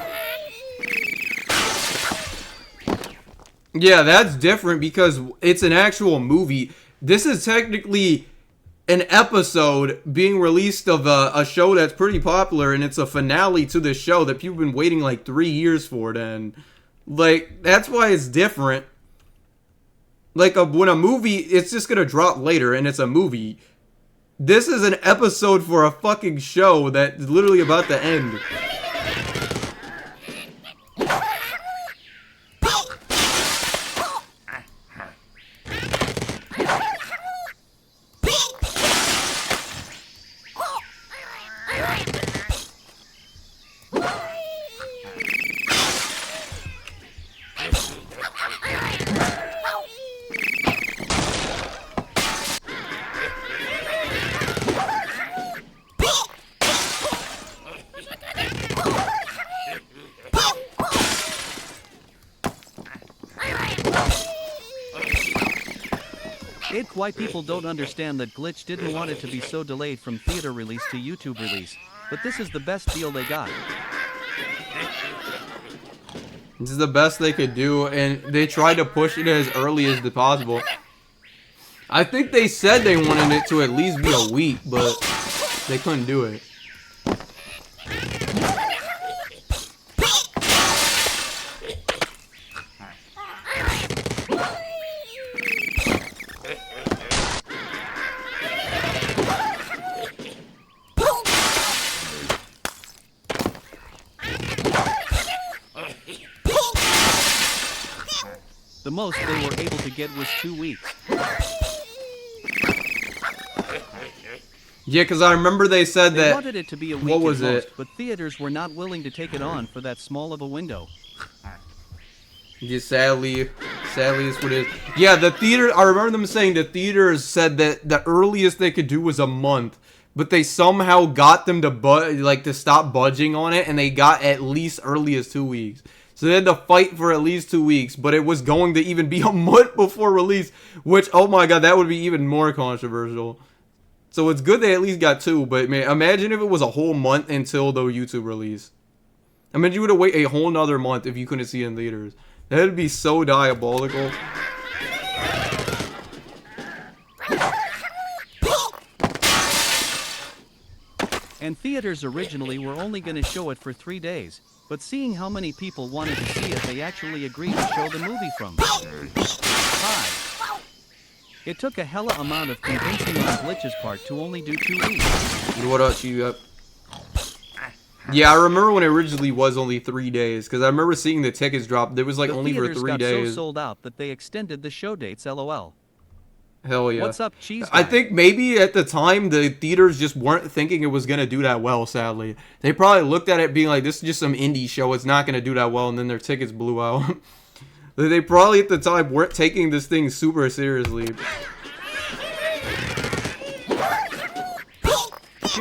Yeah, that's different because it's an actual movie. This is technically an episode being released of a show that's pretty popular, and it's a finale to this show that people have been waiting like 3 years for. Then, like, that's why it's different. Like, when a movie, it's just gonna drop later, and it's a movie. This is an episode for a fucking show that's literally about to end. It's why people don't understand that Glitch didn't want it to be so delayed from theater release to YouTube release. But this is the best deal they got. This is the best they could do, and they tried to push it as early as possible. I think they said they wanted it to at least be a week, but they couldn't do it. The most they were able to get was 2 weeks. Yeah, because I remember they said They that. wanted it to be a week What was at most, it? but theaters were not willing to take it on for that small of a window. Yeah, sadly is what it is. Yeah, the theater, I remember them saying the theaters said that the earliest they could do was a month, but they somehow got them to stop budging on it, and they got at least early as 2 weeks. So they had to fight for at least 2 weeks, but it was going to even be a month before release, which, oh my god, that would be even more controversial. So it's good they at least got 2, but man, imagine if it was a whole month until the YouTube release. I mean, you would have waited a whole nother month if you couldn't see it in theaters. That'd be so diabolical. And theaters originally were only going to show it for 3 days, but seeing how many people wanted to see it, they actually agreed to show the movie from 5. It took a hella amount of convincing on Glitch's part to only do 2 weeks. What up, you up? Yeah, I remember when it originally was only 3 days, because I remember seeing the tickets drop. It was like only for 3 The theaters days. got so sold out that they extended the show dates, lol. Hell yeah. What's up, cheese I guy? think maybe at the time the theaters just weren't thinking it was going to do that well, sadly. They probably looked at it being like, this is just some indie show, it's not going to do that well, and then their tickets blew out. They probably at the time weren't taking this thing super seriously. Tier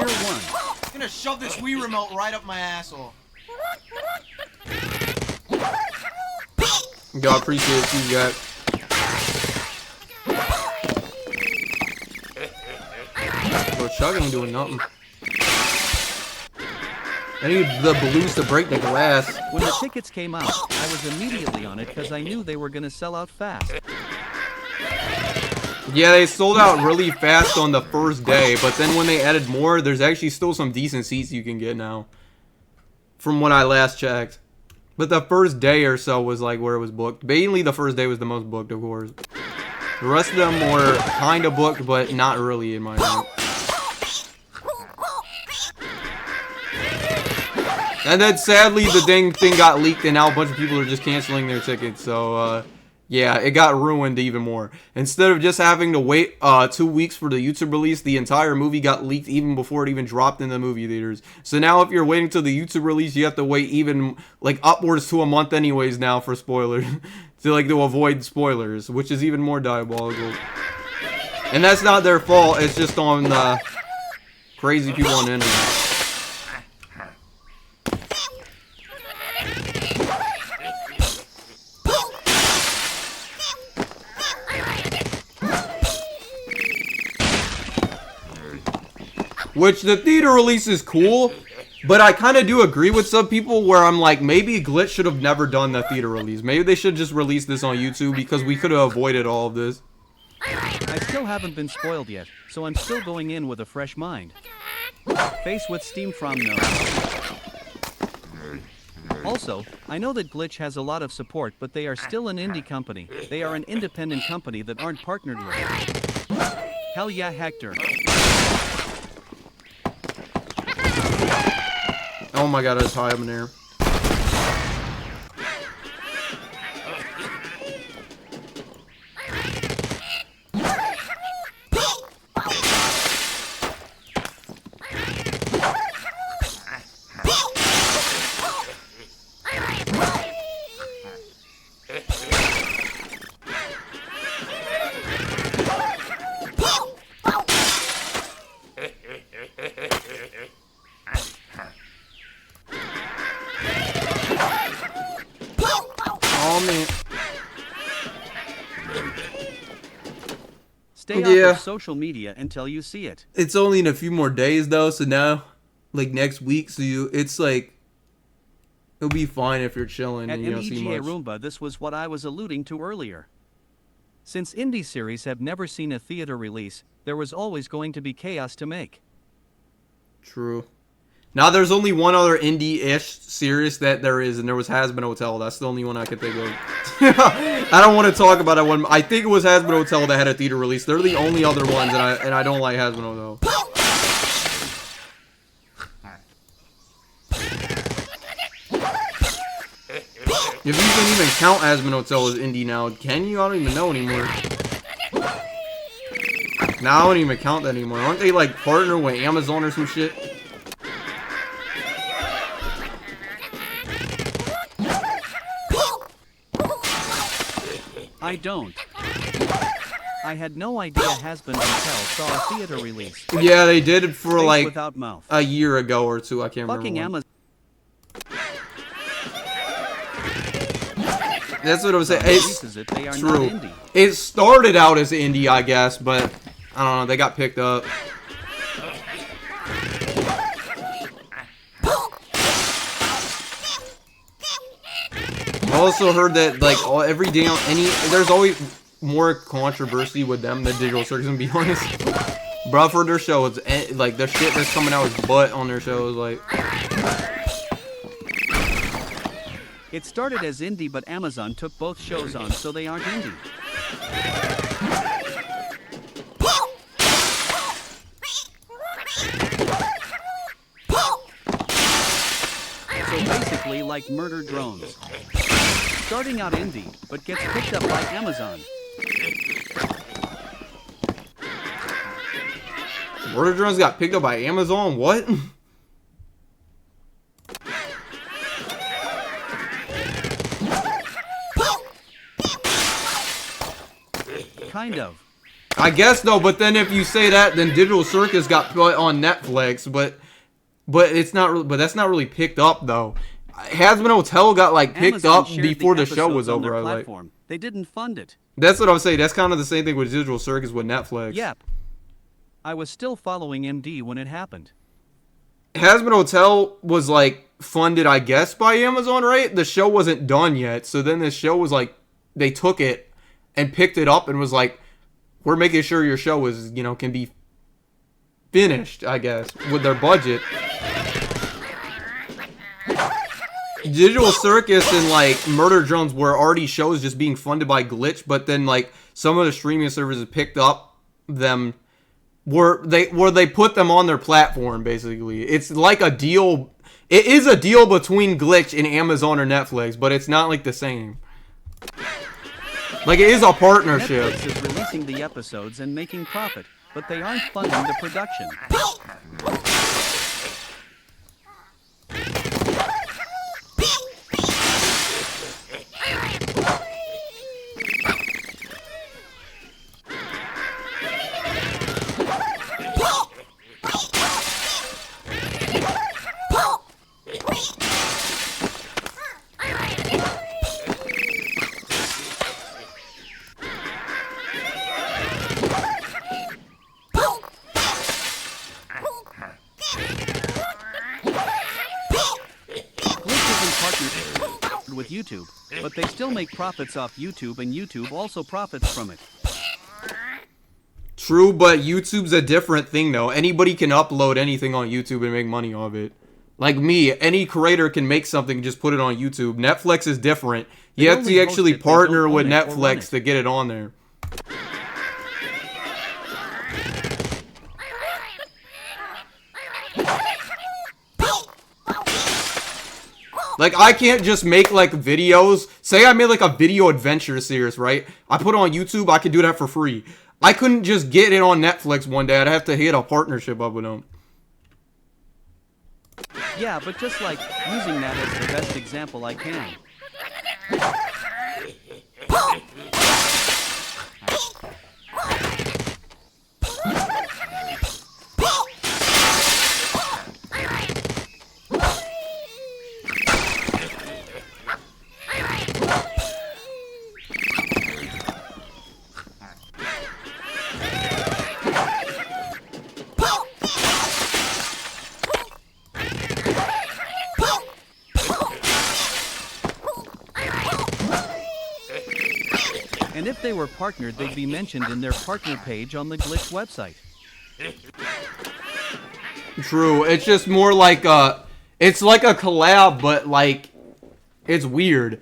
1. I'm gonna shove this Wii remote right up my asshole. God, appreciate you guys. Bro, Chuck ain't doing nothing. I need the balloons to break the glass. When the tickets came out, I was immediately on it because I knew they were gonna sell out fast. Yeah, they sold out really fast on the first day, but then when they added more, there's actually still some decent seats you can get now. From when I last checked. But the first day or so was like where it was booked. Mainly the first day was the most booked, of course. The rest of them were kind of booked, but not really in my opinion. And then sadly the thing got leaked and now a bunch of people are just canceling their tickets. So yeah, it got ruined even more. Instead of just having to wait 2 weeks for the YouTube release, the entire movie got leaked even before it even dropped in the movie theaters. So now if you're waiting till the YouTube release, you have to wait even like upwards to a month anyways now for spoilers. to avoid spoilers, which is even more diabolical. And that's not their fault, it's just on the crazy people on the internet. Which the theater release is cool, but I kind of do agree with some people where I'm like, maybe Glitch should have never done the theater release. Maybe they should just release this on YouTube because we could have avoided all of this. I still haven't been spoiled yet, so I'm still going in with a fresh mind. Face with steam from nose. Also, I know that Glitch has a lot of support, but they are still an indie company. They are an independent company that aren't partnered with. Hell yeah, Hector. Oh my god, it's high up in there. Oh man. Stay off of social media until you see it. It's only in a few more days though, so now, like next week, so it's like, it'll be fine if you're chilling and you don't see much. At Roomba, this was what I was alluding to earlier. Since indie series have never seen a theater release, there was always going to be chaos to make. True. Now there's only one other indie-ish series that there is, and there was Hazbin Hotel. That's the only one I could think of. I don't want to talk about that one. I think it was Hazbin Hotel that had a theater release. They're the only other ones, and I don't like Hazbin Hotel. If you can even count Hazbin Hotel as indie now, can you? I don't even know anymore. Now I don't even count that anymore. Aren't they like partner with Amazon or some shit? I don't. I had no idea Hazbin Hotel saw a theater release. Yeah, they did it for like without mouth. a year ago or two. I can't Fucking remember. Amazon. That's what I was saying. It's They are true. not indie. It started out as indie, I guess, but I don't know. They got picked up. I also heard that like every day on there's always more controversy with them than Digital Circus, and be honest. Bro, for their show, it's like the shit that's coming out is butt on their shows. Like, It started as indie, but Amazon took both shows on, so they aren't indie. So basically like murder drones. Starting out indie, but gets picked up by Amazon. Murder Drones got picked up by Amazon? What? Kind of. I guess though, but then if you say that, then Digital Circus got put on Netflix, but it's not. But that's not really picked up though. Hazbin Hotel got like picked Amazon up before the show was over. I like. They didn't fund it. That's what I was saying. That's kind of the same thing with Digital Circus with Netflix. Yep. I was still following MD when it happened. Hazbin Hotel was like funded, I guess, by Amazon, right? The show wasn't done yet, so then this show was like, they took it and picked it up and was like, we're making sure your show is, you know, can be finished, I guess, with their budget. Digital Circus and like Murder Drones were already shows just being funded by Glitch, but then like some of the streaming services picked up them where they put them on their platform. Basically, it's like a deal. It is a deal between Glitch and Amazon or Netflix, but it's not like the same. Like it is a partnership. Netflix is releasing the episodes and making profit, but they aren't funding the production. With YouTube, but they still make profits off YouTube, and YouTube also profits from it. True, but YouTube's a different thing though. Anybody can upload anything on YouTube and make money off it. Like me, any creator can make something and just put it on YouTube. Netflix is different. You have to actually partner with Netflix to get it on there. Like, I can't just make, like, videos. Say I made, like, a video adventure series, right? I put it on YouTube, I could do that for free. I couldn't just get it on Netflix one day. I'd have to hit a partnership up with them. Yeah, but just, like, using that as the best example I can. And if they were partnered, they'd be mentioned in their partner page on the Glitch website. True. It's just more like it's like a collab, but like it's weird.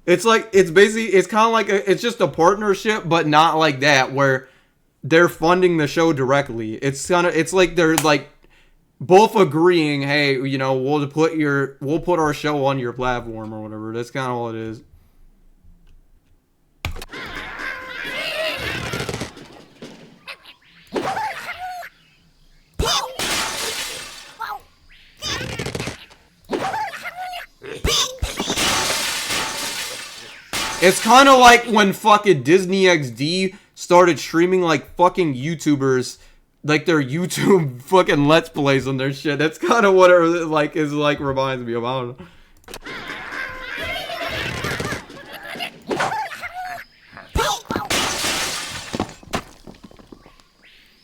It's like it's basically it's kind of like it's just a partnership, but not like that where they're funding the show directly. It's like they're like both agreeing, hey, you know, we'll put our show on your platform or whatever. That's kind of all it is. It's kind of like when fucking Disney XD started streaming like fucking YouTubers, like their YouTube fucking Let's Plays on their shit. That's kind of what it like is like reminds me of. I don't know.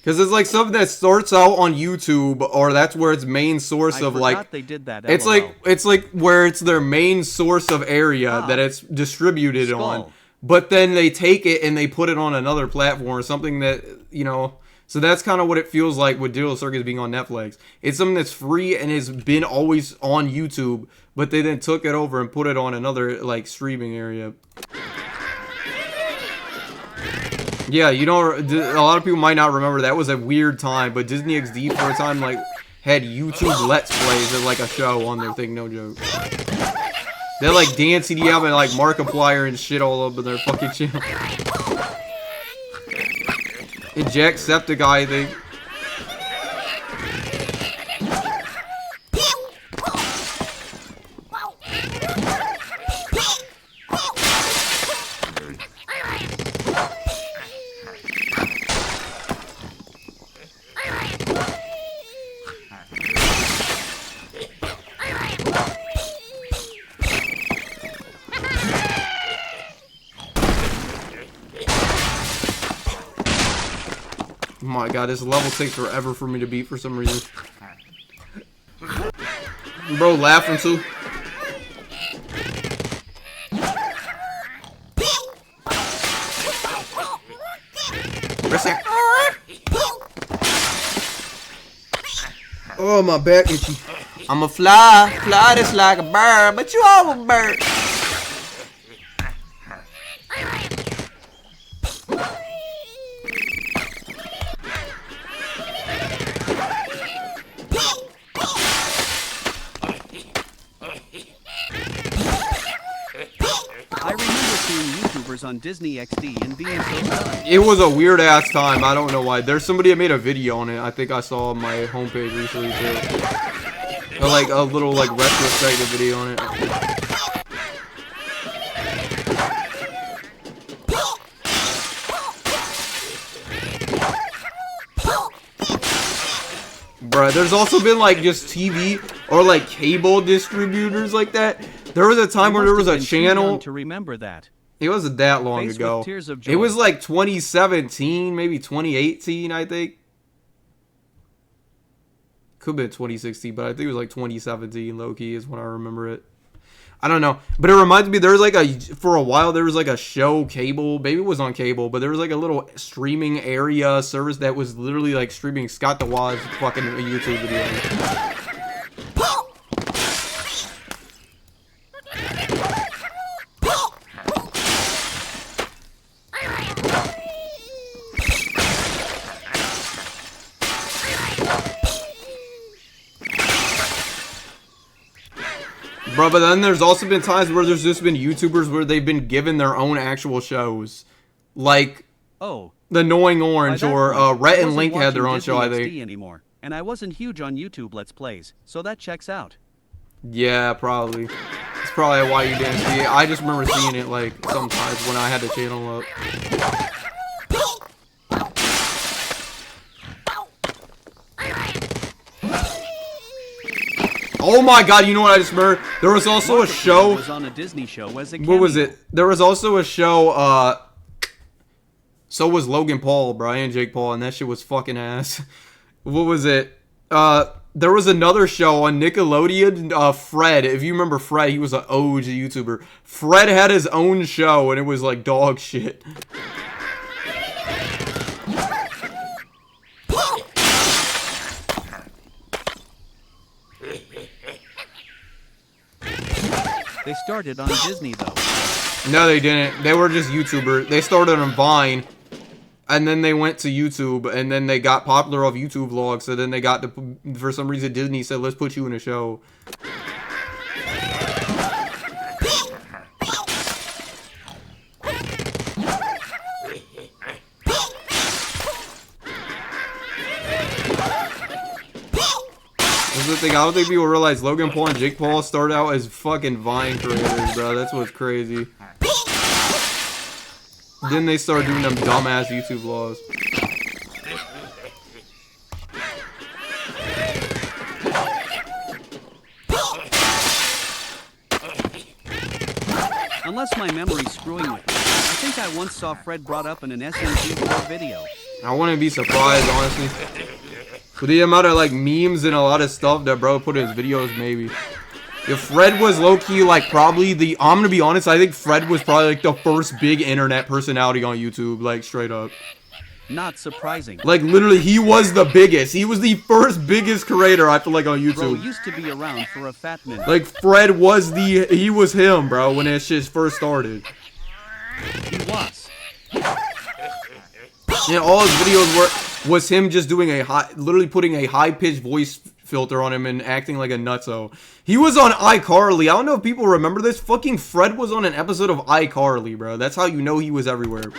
Because it's like something that starts out on YouTube, or that's where its main source of like. They did that. It's like where it's their main source of area that it's distributed on, but then they take it and they put it on another platform or something that, you know. So that's kind of what it feels like with Digital Circus being on Netflix. It's something that's free and has been always on YouTube, but they then took it over and put it on another like streaming area. Yeah, you know, a lot of people might not remember that was a weird time, but Disney XD for a time like had YouTube Let's Plays as like a show on their thing, no joke. They had like Dan CDM and like Markiplier and shit all over their fucking channel. And Jacksepticeye, I think. Oh my god, this level takes forever for me to beat for some reason. Bro laughing too. Oh, my back itchy. I'm a fly this like a bird, but you all a bird. I remember seeing YouTubers on Disney XD and being so stunned. It was a weird ass time. I don't know why. There's somebody that made a video on it. I think I saw on my homepage recently too. Or like a little like retrospective video on it. Bruh, there's also been like just TV or like cable distributors like that. There was a time where there was a channel. To remember that. It wasn't that long Faced ago. with tears of joy. It was like 2017, maybe 2018, I think. Could have been 2016, but I think it was like 2017, low-key is when I remember it. I don't know. But it reminds me, there was like for a while, there was like a show, cable. Maybe it was on cable, but there was like a little streaming area service that was literally like streaming Scott DeWaz's fucking YouTube video. Bro, but then there's also been times where there's just been YouTubers where they've been given their own actual shows. Like, oh, The Annoying Orange or Rhett and Link had their own show, I think. Anymore, and I wasn't huge on YouTube Let's Plays, so that checks out. Yeah, probably. It's probably why you didn't see it. I just remember seeing it, like, sometimes when I had the channel up. Oh my god, you know what I just remembered? There was also a show. Was on a Disney show as a cameo. What was it? There was also a show, so was Logan Paul, Brian Jake Paul, and that shit was fucking ass. What was it? There was another show on Nickelodeon, Fred. If you remember Fred, he was an OG YouTuber. Fred had his own show, and it was like dog shit. They started on Disney, though. No, they didn't. They were just YouTubers. They started on Vine, and then they went to YouTube, and then they got popular off YouTube vlogs, so then they got the, for some reason, Disney said, let's put you in a show. The thing, I don't think people realize Logan Paul and Jake Paul started out as fucking Vine creators, bro. That's what's crazy. Then they started doing them dumbass YouTube vlogs. Unless my memory's screwing with me, I think I once saw Fred brought up in an SMG4 video. I wouldn't be surprised, honestly. With the amount of like memes and a lot of stuff that bro put in his videos, maybe. If Fred was low-key like probably the, I'm gonna be honest, I think Fred was probably like the first big internet personality on YouTube, like straight up. Not surprising. Like literally, he was the biggest. He was the first biggest creator I feel like on YouTube. Bro used to be around for a fat minute. Like Fred was the, he was him, bro, when that shit first started. He was. Yeah, all his videos was him just doing a high, literally putting a high-pitched voice filter on him and acting like a nutso. He was on iCarly. I don't know if people remember this. Fucking Fred was on an episode of iCarly, bro. That's how you know he was everywhere.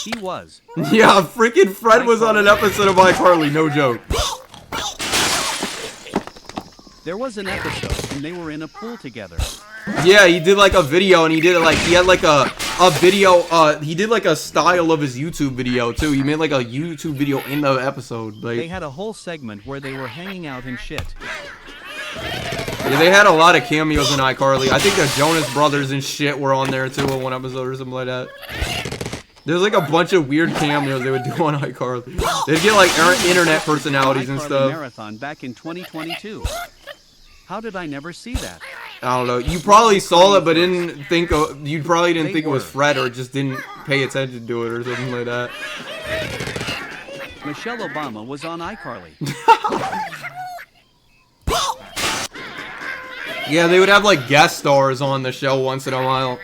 He was. Yeah, freaking Fred was on an episode of iCarly. No joke. There was an episode, and they were in a pool together. Yeah, he did like a video, and he did it like, he had like a video, he did like a style of his YouTube video, too. He made like a YouTube video in the episode. Like, they had a whole segment where they were hanging out and shit. Yeah, they had a lot of cameos in iCarly. I think the Jonas Brothers and shit were on there too in one episode or something like that. There's like a bunch of weird cameos they would do on iCarly. They'd get like internet personalities and iCarly stuff. Marathon back in 2022. How did I never see that? I don't know. You probably saw it, but didn't think you probably didn't think it was Fred, or just didn't pay attention to it, or something like that. Michelle Obama was on iCarly. Yeah, they would have like guest stars on the show once in a while.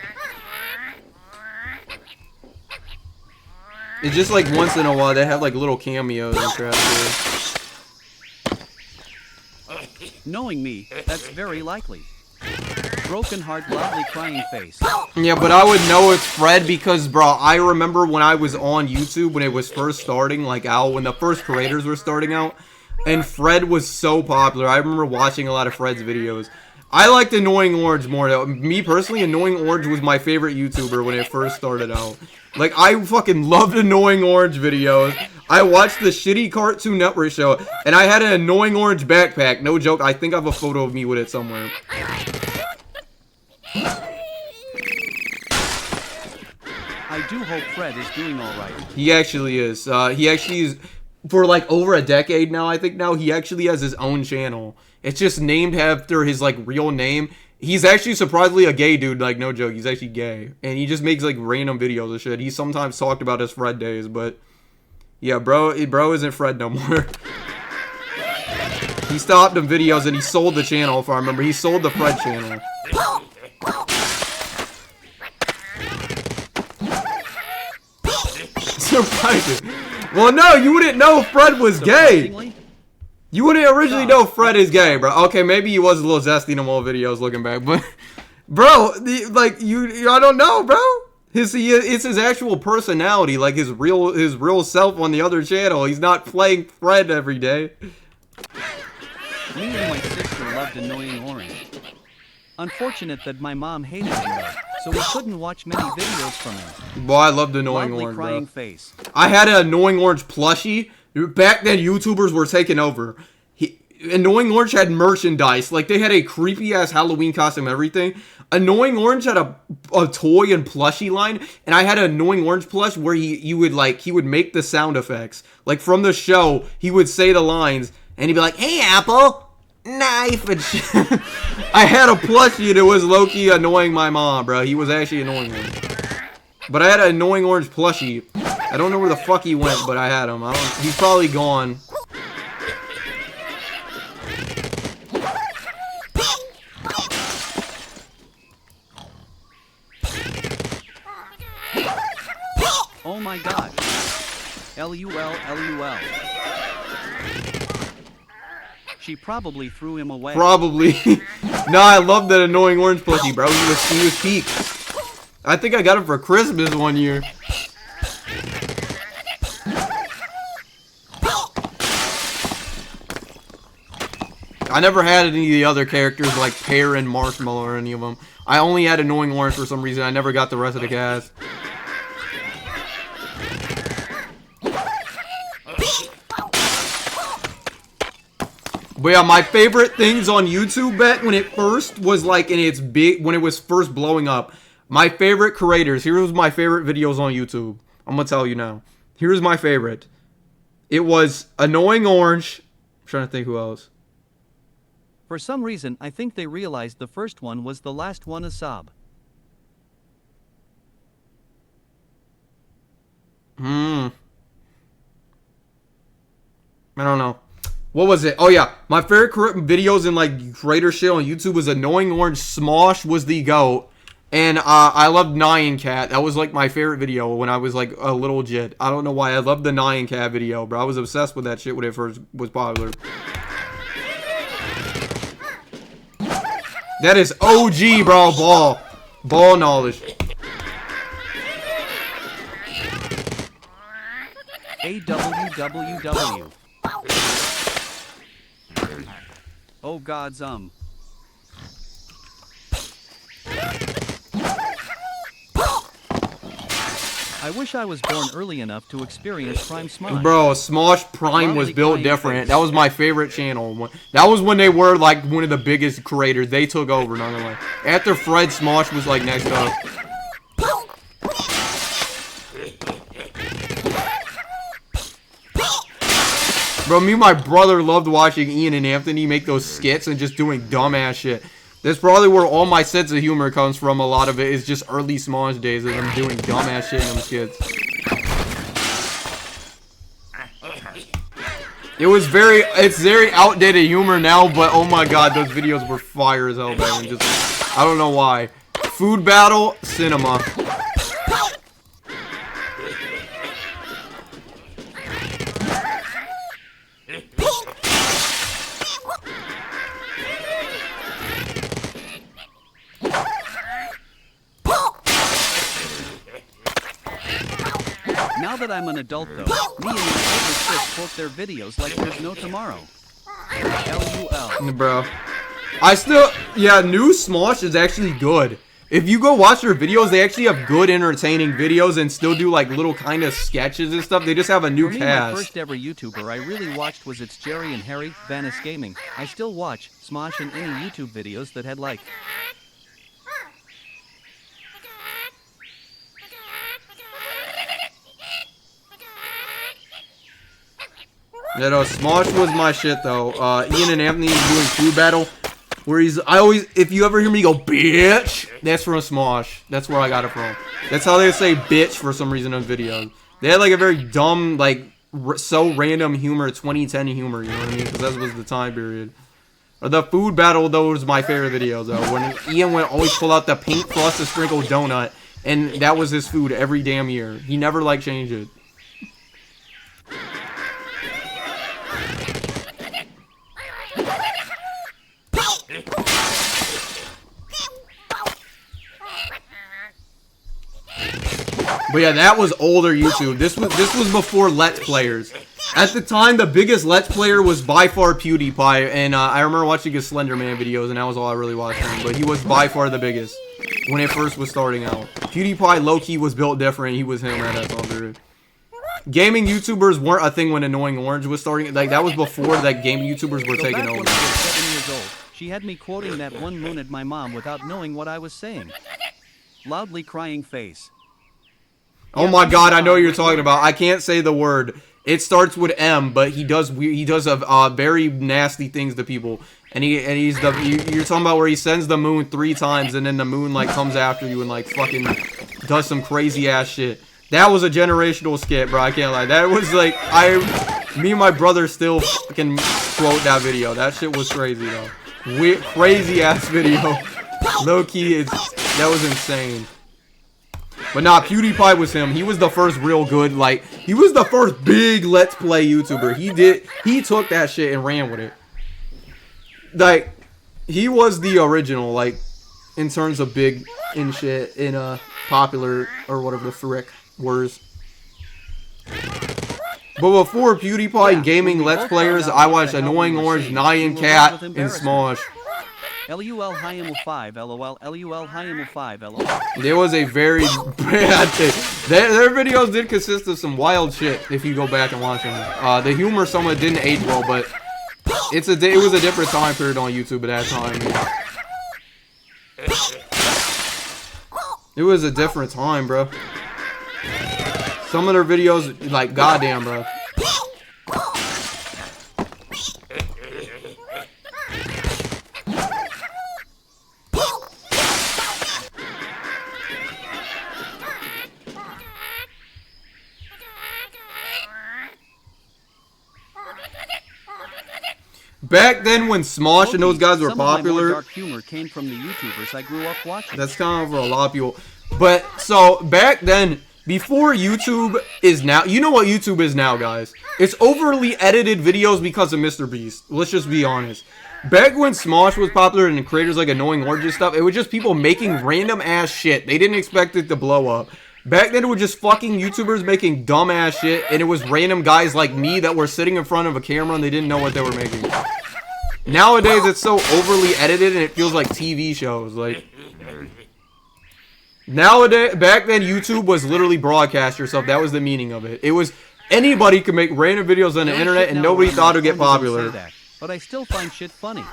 It's just like once in a while they have like little cameos and crap. Knowing me, that's very likely. Broken heart, loudly crying face. Yeah, but I would know it's Fred because, bro, I remember when I was on YouTube when it was first starting, like when the first creators were starting out, and Fred was so popular. I remember watching a lot of Fred's videos. I liked Annoying Orange more though. Me personally, Annoying Orange was my favorite YouTuber when it first started out. Like, I fucking loved Annoying Orange videos. I watched the shitty Cartoon Network show, and I had an Annoying Orange backpack. No joke, I think I have a photo of me with it somewhere. I do hope Fred is doing alright. He actually is. He actually is, for like over a decade now, I think now, he actually has his own channel. It's just named after his like real name. He's actually surprisingly a gay dude, like no joke. He's actually gay. And he just makes like random videos of shit. He sometimes talked about his Fred days, but yeah, bro isn't Fred no more. He stopped the videos and he sold the channel, if I remember. He sold the Fred channel. Surprising. Well, no, you wouldn't know Fred was gay. You wouldn't originally know Fred is gay, bro. Okay, maybe he was a little zesty in them old videos looking back, but bro, I don't know, bro. It's his actual personality, like his real self on the other channel. He's not playing Fred every day. Me and my sister loved Annoying Orange. Unfortunate that my mom hated him though, so we couldn't watch many videos from him. Boy, I loved Annoying Loudly Orange, crying bro. face. I had an Annoying Orange plushie. Back then, YouTubers were taking over. Annoying Orange had merchandise. Like, they had a creepy-ass Halloween costume and everything. Annoying Orange had a toy and plushie line, and I had an Annoying Orange plush where he would make the sound effects. Like, from the show, he would say the lines, and he'd be like, "Hey, Apple, knife," and shit. I had a plushie that was low-key annoying my mom, bro. He was actually annoying me. But I had an Annoying Orange plushie. I don't know where the fuck he went, but I had him. He's probably gone. Oh my god. LUL, LUL. She probably threw him away. Probably. No, I love that Annoying Orange plushie, bro. He was peak. I think I got him for Christmas one year. I never had any of the other characters like Pear and Marshmallow or any of them. I only had Annoying Orange for some reason. I never got the rest of the cast. But yeah, my favorite things on YouTube back when it first was like in its big, when it was first blowing up. My favorite creators. Here was my favorite videos on YouTube. I'm gonna tell you now. Here's my favorite. It was Annoying Orange. I'm trying to think who else. For some reason, I think they realized the first one was the last one a sob. I don't know. What was it? Oh yeah, my favorite videos in like creator shit on YouTube was Annoying Orange. Smosh was the GOAT. And I loved Nyan Cat. That was like my favorite video when I was like a little jit. I don't know why. I loved the Nyan Cat video, bro. I was obsessed with that shit when it first was popular. That is OG, bro. Ball knowledge. AWWW. Oh gods, I I wish I was born early enough to experience Prime Smosh. Bro, Smosh Prime was built different. That was my favorite channel. That was when they were like one of the biggest creators. They took over, not gonna lie. After Fred, Smosh was like next up. Bro, me and my brother loved watching Ian and Anthony make those skits and just doing dumbass shit. That's probably where all my sense of humor comes from. A lot of it is just early Smosh days and I'm doing dumbass shit in them skits. It's very outdated humor now, but oh my god, those videos were fire as hell, man. I don't know why. Food battle, cinema. Now that I'm an adult though, me and my older sis quote their videos like there's no tomorrow. LUL. Bro. New Smosh is actually good. If you go watch their videos, they actually have good entertaining videos and still do like little kind of sketches and stuff. They just have a new For me, cast. my first ever YouTuber I really watched was It's Jerry and Harry, Vanish Gaming. I still watch Smosh and any YouTube videos that had like Yeah, no, Smosh was my shit though. Ian and Anthony doing food battle, where if you ever hear me go bitch, that's from Smosh. That's where I got it from. That's how they say bitch for some reason on videos. They had like a very dumb, like so random humor, 2010 humor. You know what I mean? Because that was the time period. The food battle though was my favorite video though. When Ian would always pull out the pink frosted sprinkle donut, and that was his food every damn year. He never like changed it. But yeah, that was older YouTube. This was before Let's Players. At the time, the biggest Let's Player was by far PewDiePie, and I remember watching his Slender Man videos, and that was all I really watched him. But he was by far the biggest when it first was starting out. PewDiePie low-key was built different. He was him at that time period. Gaming YouTubers weren't a thing when Annoying Orange was starting. Like that was before that gaming YouTubers were taking over. When I was 7 years old, she had me quoting that one moon at my mom without knowing what I was saying. Loudly crying face. Oh my god, I know what you're talking about. I can't say the word. It starts with M, but he does very nasty things to people. And you're talking about where he sends the moon 3 times and then the moon like comes after you and like fucking does some crazy ass shit. That was a generational skit, bro. I can't lie. That was like me and my brother still fucking quote that video. That shit was crazy though. Weird, crazy ass video. Low key, that was insane. But nah, PewDiePie was him. He was the first real good, like, he was the first big Let's Play YouTuber. He took that shit and ran with it. Like, he was the original, like, in terms of big and shit, in popular, or whatever the frick words. But before PewDiePie and gaming Let's Players, I watched Annoying Orange, Nyan Cat, and Smosh. LUL High 5 LOL LUL High 5 LOL. There was a very bad thing. Their videos did consist of some wild shit if you go back and watch them. The humor somewhat didn't age well, but it was a different time period on YouTube at that time. It was a different time, bro. Some of their videos, like, goddamn, bro. Back then, when Smosh and those guys were popular, dark humor came from the YouTubers I grew up watching. That's kind of for a lot of people. But so back then, before YouTube is now, you know what YouTube is now, guys? It's overly edited videos because of Mr. Beast. Let's just be honest. Back when Smosh was popular and the creators like Annoying Orange and stuff, it was just people making random ass shit. They didn't expect it to blow up. Back then, it was just fucking YouTubers making dumb ass shit, and it was random guys like me that were sitting in front of a camera and they didn't know what they were making. Nowadays, it's so overly edited and it feels like TV shows. Like, Nowadays, back then, YouTube was literally broadcast yourself. That was the meaning of it. It was anybody could make random videos on the internet and nobody thought it would get popular. But I still find shit funny.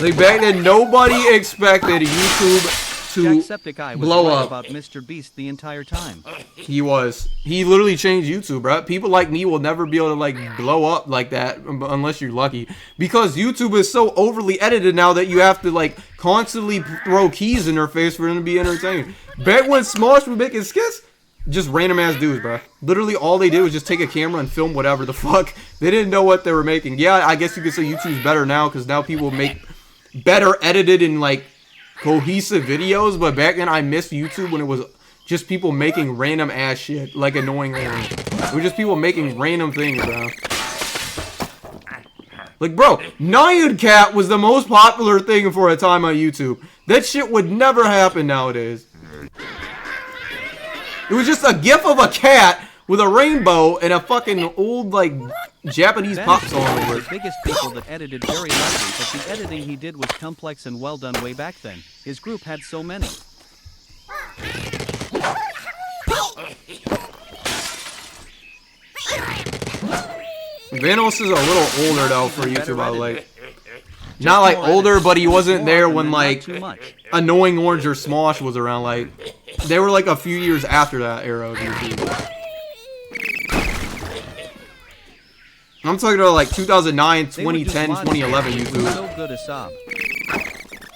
Like back then, nobody expected YouTube to Jacksepticeye was blow right up. about Mr. Beast the entire time. He was. He literally changed YouTube, bro. People like me will never be able to like blow up like that unless you're lucky. Because YouTube is so overly edited now that you have to like constantly throw keys in their face for them to be entertained. Back when Smosh was making skits, just random ass dudes, bro. Literally all they did was just take a camera and film whatever the fuck. They didn't know what they were making. Yeah, I guess you could say YouTube's better now because now people make better edited and like cohesive videos, but back then I missed YouTube when it was just people making random ass shit, like annoying things. It was just people making random things, bro. Like, bro, Nyan Cat was the most popular thing for a time on YouTube. That shit would never happen nowadays. It was just a gif of a cat with a rainbow and a fucking old, like, Japanese pop song over it. The biggest people that edited very lightly, but the editing he did was complex and well done way back then. His group had so many. Vanos is a little older though for YouTube, I like. Not like older, but he wasn't there when like Annoying Orange or Smosh was around. Like, they were like a few years after that era of YouTube. I'm talking about like 2009, 2010, 2011 YouTube. So good as Sob.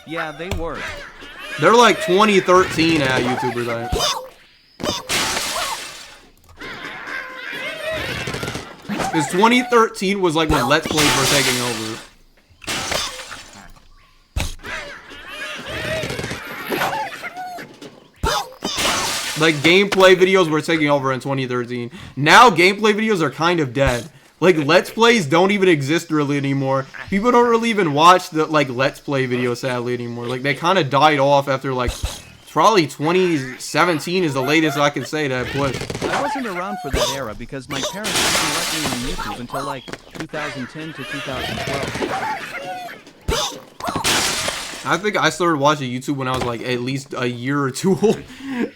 Yeah, they were. They're like 2013 YouTubers, I think. Because 2013 was like when Let's Plays were taking over. Like, gameplay videos were taking over in 2013. Now, gameplay videos are kind of dead. Like, Let's Plays don't even exist really anymore. People don't really even watch the, like, Let's Play videos, sadly, anymore. Like, they kind of died off after, like, probably 2017 is the latest I can say that push. I wasn't around for that era because my parents didn't let me on YouTube until, like, 2010 to 2012. I think I started watching YouTube when I was, like, at least a year or two old.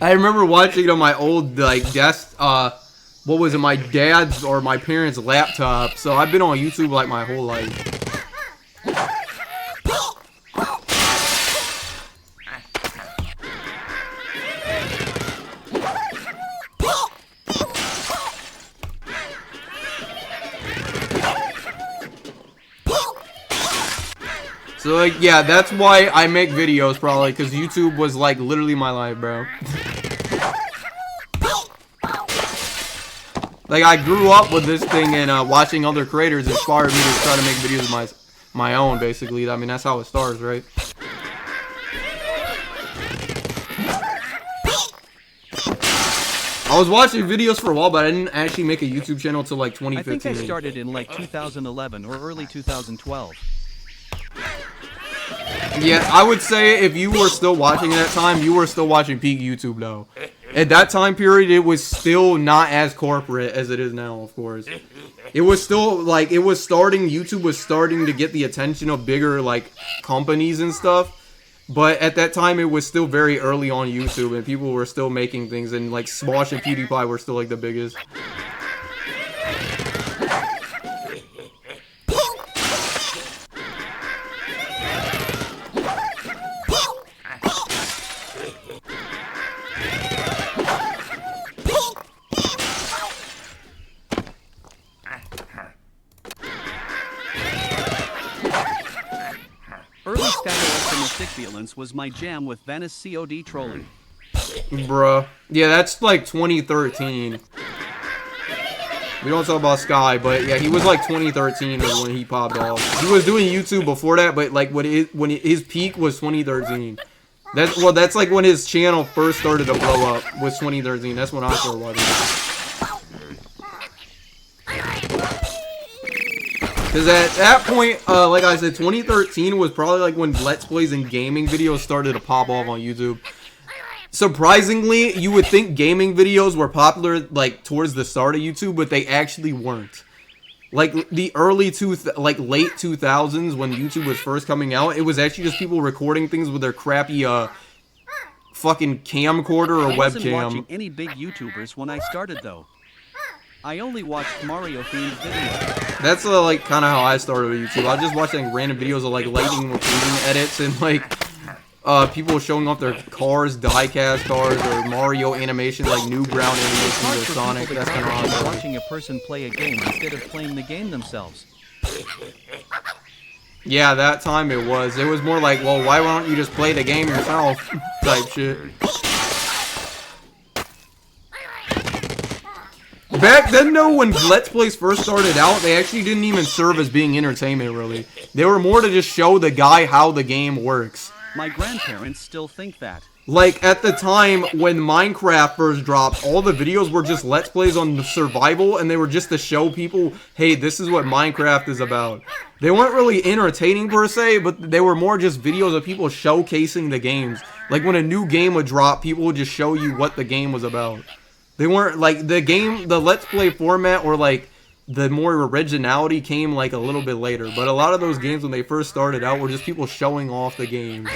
I remember watching it on my old, like, desk, what was it, my dad's or my parents' laptop. So I've been on YouTube like my whole life. So like, yeah, that's why I make videos probably, because YouTube was like literally my life, bro. Like, I grew up with this thing, and watching other creators inspired me to try to make videos of my own, basically. I mean, that's how it starts, right? I was watching videos for a while, but I didn't actually make a YouTube channel until like 2015. I think I started in like 2011 or early 2012. Yeah, I would say if you were still watching at that time, you were still watching peak YouTube, though. At that time period, it was still not as corporate as it is now, of course. It was still, like, it was starting, YouTube was starting to get the attention of bigger, like, companies and stuff. But at that time, it was still very early on YouTube, and people were still making things, and, like, Smosh and PewDiePie were still, like, the biggest. Early Skyrim Violence was my jam with Venice COD trolling. Bruh. Yeah, that's like 2013. We don't talk about Sky, but yeah, he was like 2013 is when he popped off. He was doing YouTube before that, but like when his peak was 2013. That's like when his channel first started to blow up, was 2013. That's when I started watching it. Because at that point, like I said, 2013 was probably like when Let's Plays and gaming videos started to pop off on YouTube. Surprisingly, you would think gaming videos were popular like towards the start of YouTube, but they actually weren't. Like the early late 2000s when YouTube was first coming out, it was actually just people recording things with their crappy fucking camcorder or I wasn't webcam. watching any big YouTubers when I started though. I only watched Mario-themed videos. That's like kind of how I started with YouTube. I was just watching random videos of like lightning McQueen edits and like people showing off their cars, die-cast cars, or Mario animations, like new ground animations or Sonic. That's kind of how I started. Watching a person play a game instead of playing the game themselves. Yeah, that time it was. It was more like, well, why don't you just play the game yourself? Type shit. Back then, though, when Let's Plays first started out, they actually didn't even serve as being entertainment, really. They were more to just show the guy how the game works. My grandparents still think that. Like, at the time when Minecraft first dropped, all the videos were just Let's Plays on survival, and they were just to show people, hey, this is what Minecraft is about. They weren't really entertaining, per se, but they were more just videos of people showcasing the games. Like, when a new game would drop, people would just show you what the game was about. They weren't, like, the Let's Play format, or, like, the more originality came, like, a little bit later. But a lot of those games, when they first started out, were just people showing off the game.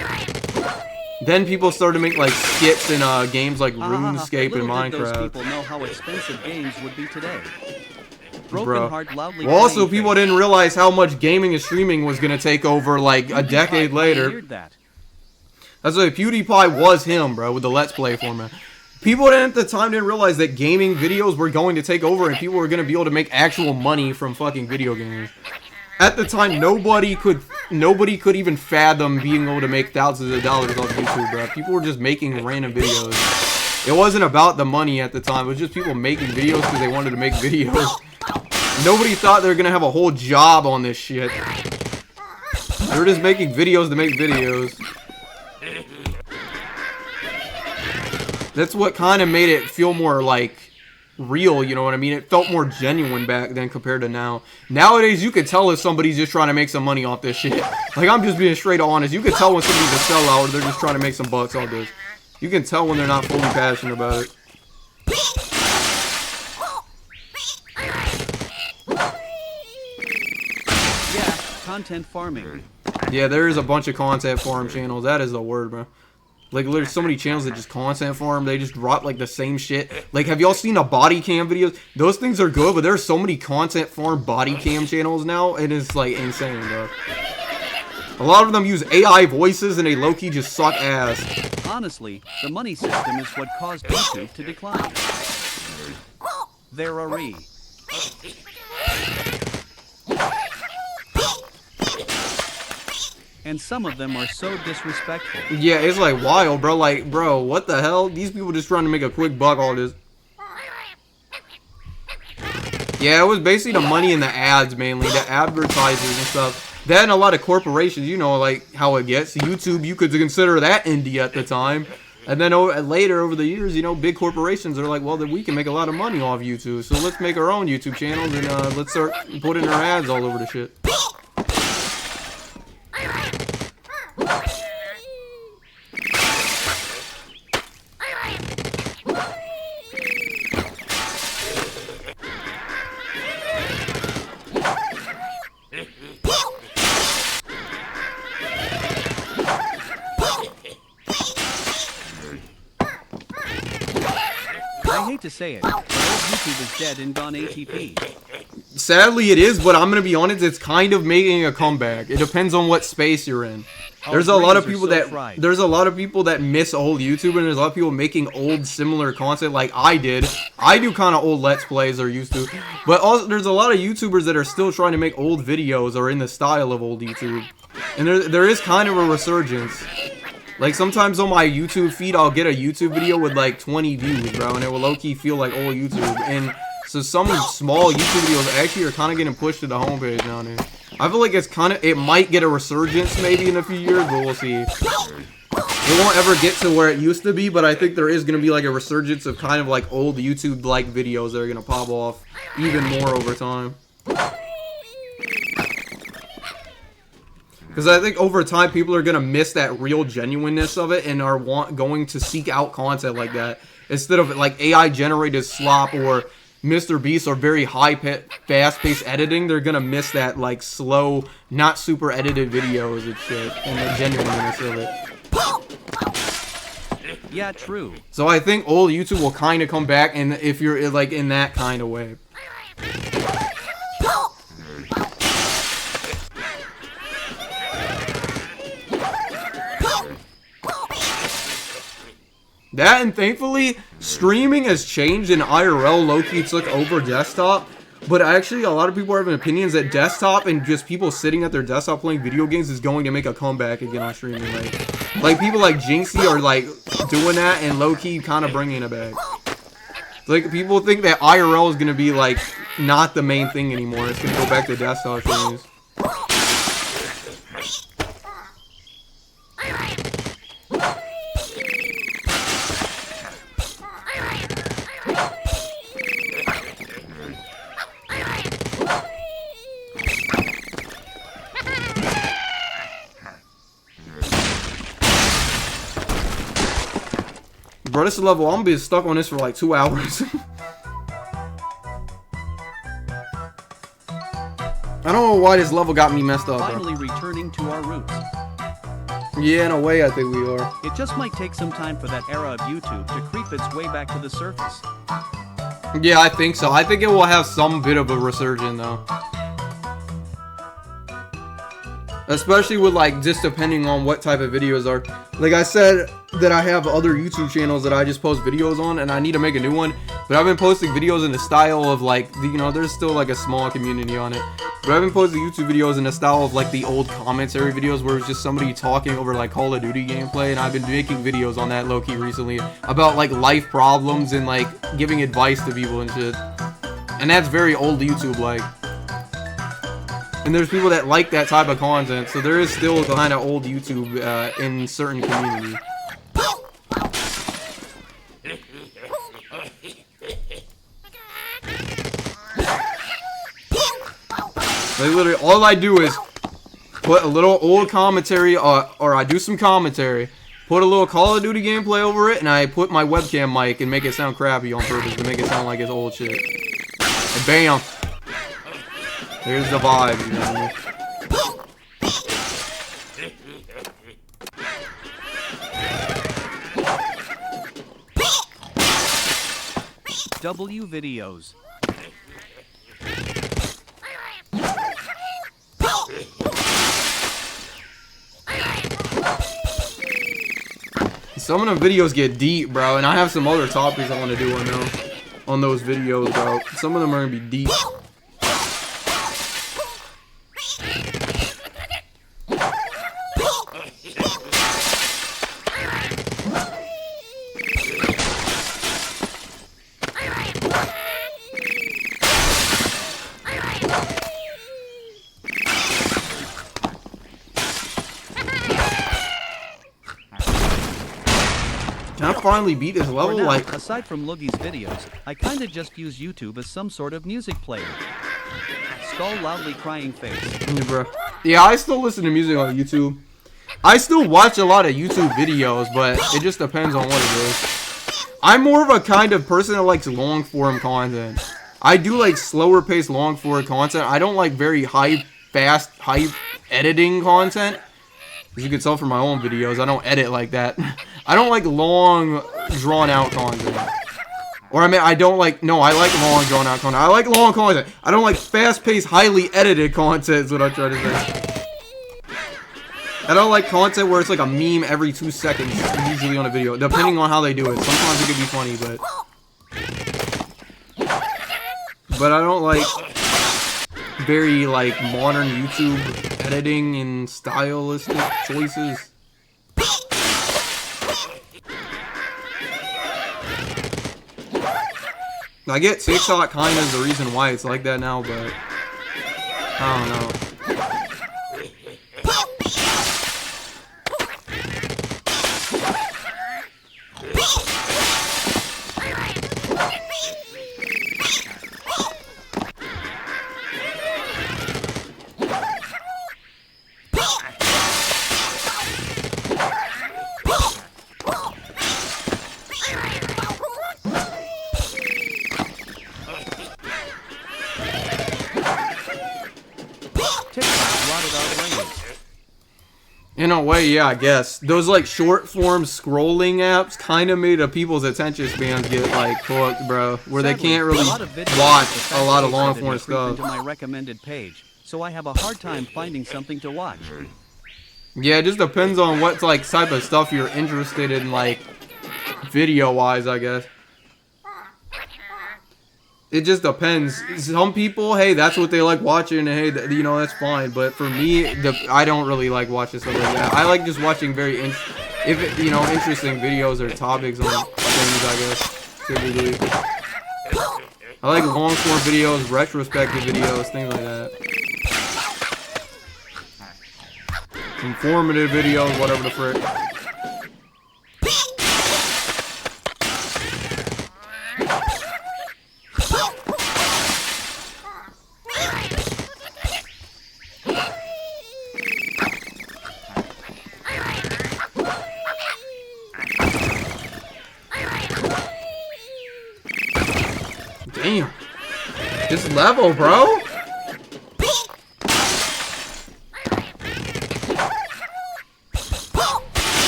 Then people started to make, like, skits in games like RuneScape and Minecraft. Little did those people know how expensive games would be today. Well, also, people didn't realize how much gaming and streaming was going to take over, like, a decade later. That's why PewDiePie was him, bro, with the Let's Play format. People at the time didn't realize that gaming videos were going to take over and people were going to be able to make actual money from fucking video games. At the time, nobody could even fathom being able to make thousands of dollars off YouTube, bro. People were just making random videos. It wasn't about the money at the time. It was just people making videos because they wanted to make videos. Nobody thought they were going to have a whole job on this shit. They were just making videos to make videos. That's what kind of made it feel more, like, real, you know what I mean? It felt more genuine back then compared to now. Nowadays, you could tell if somebody's just trying to make some money off this shit. Like, I'm just being straight honest. You could tell when somebody's a sellout or they're just trying to make some bucks off this. You can tell when they're not fully passionate about it. Yeah, content farming. Yeah, there is a bunch of content farm channels. That is the word, bro. Like, there's so many channels that just content farm. They just drop, like, the same shit. Like, have y'all seen a body cam videos? Those things are good, but there's so many content farm body cam channels now. It is, like, insane, bro. A lot of them use AI voices, and they low-key just suck ass. Honestly, the money system is what caused YouTube to decline. There are and some of them are so disrespectful. Yeah, it's like wild, bro. Like, bro, what the hell? These people just trying to make a quick buck all this. Yeah, it was basically the money in the ads, mainly. The advertisers and stuff. That and a lot of corporations, you know, like, how it gets. YouTube, you could consider that indie at the time. And then later, over the years, you know, big corporations are like, well, then we can make a lot of money off YouTube. So let's make our own YouTube channels and let's start putting our ads all over the shit. I hate to say it, but old YouTube is dead and gone ATP. Sadly, it is, but I'm gonna be honest. It's kind of making a comeback. It depends on what space you're in. There's a lot of people that miss old YouTube, and there's a lot of people making old similar content like I did. I do kind of old Let's Plays or used to, but also there's a lot of YouTubers that are still trying to make old videos or in the style of old YouTube, and there is kind of a resurgence. Like, sometimes on my YouTube feed, I'll get a YouTube video with, like, 20 views, bro, and it will low-key feel like old YouTube. And so some small YouTube videos actually are kind of getting pushed to the homepage nowadays. I feel like it might get a resurgence maybe in a few years, but we'll see. It won't ever get to where it used to be, but I think there is going to be, like, a resurgence of kind of, like, old YouTube-like videos that are going to pop off even more over time. Because I think over time, people are going to miss that real genuineness of it and are going to seek out content like that. Instead of, like, AI-generated slop or Mr. Beast or very fast-paced editing, they're going to miss that, like, slow, not super edited videos and shit. And the genuineness of it. Yeah, true. So I think old YouTube will kind of come back, and if you're like in that kind of way. That, and thankfully, streaming has changed and IRL low-key took over desktop. But actually, a lot of people are having opinions that desktop and just people sitting at their desktop playing video games is going to make a comeback again on streaming. Like people like Jinxie are like doing that and low-key kind of bringing it back. Like, people think that IRL is going to be like not the main thing anymore. It's going to go back to desktop streams. Bro, this level, I'm gonna be stuck on this for like 2 hours. I don't know why this level got me messed up, Finally bro. returning to our roots. Yeah, in a way, I think we are. It just might take some time for that era of YouTube to creep its way back to the surface. Yeah, I think so. I think it will have some bit of a resurgence, though. Especially with, like, just depending on what type of videos are. Like I said, that I have other YouTube channels that I just post videos on, and I need to make a new one. But I've been posting videos in the style of, like, you know, there's still, like, a small community on it. But I've been posting YouTube videos in the style of, like, the old commentary videos where it's just somebody talking over, like, Call of Duty gameplay. And I've been making videos on that low-key recently about, like, life problems and, like, giving advice to people and shit. And that's very old YouTube, like. And there's people that like that type of content, so there is still kind of old YouTube in certain communities. Like, literally, all I do is put a little old commentary, or I do some commentary, put a little Call of Duty gameplay over it, and I put my webcam mic and make it sound crappy on purpose to make it sound like it's old shit. And bam! Here's the vibe, you know what I mean? W videos. Some of the videos get deep, bro, and I have some other topics I want to do on those videos, bro. Some of them are gonna be deep. Can I finally beat this level? Now, Like, aside from Loogie's videos, I kinda just use YouTube as some sort of music player. Skull loudly crying face. yeah, bro. Yeah, I still listen to music on YouTube. I still watch a lot of YouTube videos, but it just depends on what it is. I'm more of a kind of person that likes long form content. I do like slower paced long form content. I don't like very fast editing content. As you can tell from my own videos, I don't edit like that. I don't like long, drawn-out content. Or I mean, I don't like... No, I like long, drawn-out content. I like long content. I don't like fast-paced, highly edited content is what I'm trying to say. I don't like content where it's like a meme every 2 seconds, usually on a video, depending on how they do it. Sometimes it can be funny, but I don't like very, like, modern YouTube editing and stylistic choices. I get TikTok kind of the reason why it's like that now, but I don't know. In a way, yeah, I guess. Those, like, short-form scrolling apps kind of made people's attention spans get, like, fucked, bro. Where Sadly, they can't really a lot of videos watch with a lot of the long-form fast pace creep stuff. into my recommended page, so I have a hard time finding something to watch. Yeah, it just depends on what, like, type of stuff you're interested in, like, video-wise, I guess. It just depends. Some people, hey, that's what they like watching, and hey, you know, that's fine. But for me, I don't really like watching stuff like that. I like just watching interesting videos or topics on things, I guess, typically. I like long-form videos, retrospective videos, things like that. Informative videos, whatever the frick. Damn. This level, bro.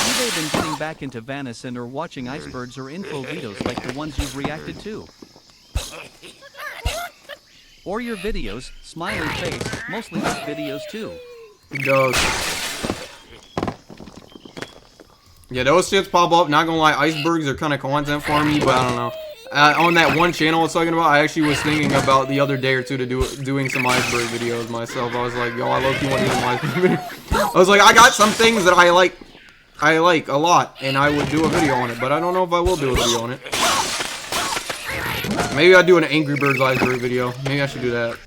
You've been getting back into Vanison or watching icebergs or info videos like the ones you've reacted to. Or your videos, smiley face, mostly those videos too. Those. Yeah, those shits pop up. Not gonna lie, icebergs are kind of content for me, but I don't know. On that one channel I was talking about, I actually was thinking about the other day or two to doing some iceberg videos myself. I was like, yo, I love you want to do some iceberg videos. I was like, I got some things that I like a lot, and I would do a video on it, but I don't know if I will do a video on it. Maybe I'll do an Angry Birds iceberg video. Maybe I should do that.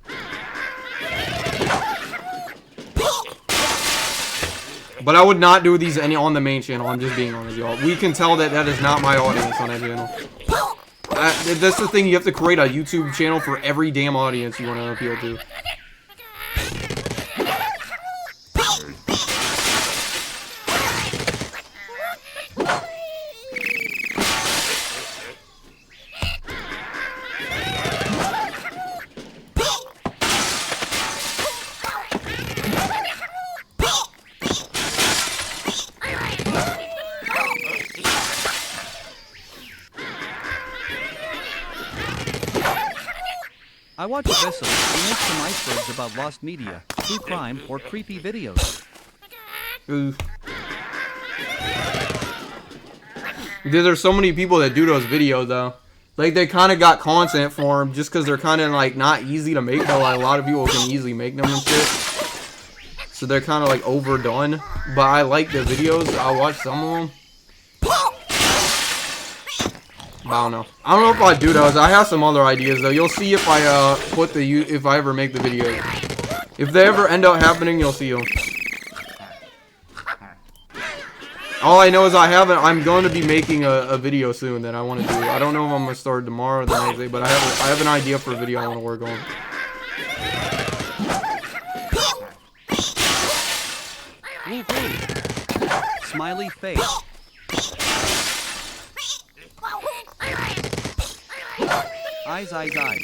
But I would not do these on the main channel. I'm just being honest, y'all. We can tell that that is not my audience on that channel. That's the thing. You have to create a YouTube channel for every damn audience you want to appeal to. I watch Abyssal, who makes some icebergs about lost media, true crime, or creepy videos. Ooh. There's so many people that do those videos though. Like they kind of got content for them just because they're kind of like not easy to make, but like a lot of people can easily make them and shit. So they're kind of like overdone. But I like the videos. I watch some of them. I don't know. I don't know if I do those. I have some other ideas though. You'll see if I if I ever make the video. If they ever end up happening, you'll see them. All I know is I'm going to be making a video soon that I want to do. I don't know if I'm going to start tomorrow or the next day, but I have an idea for a video I want to work on. Woohoo! Smiley face. Eyes, eyes, eyes.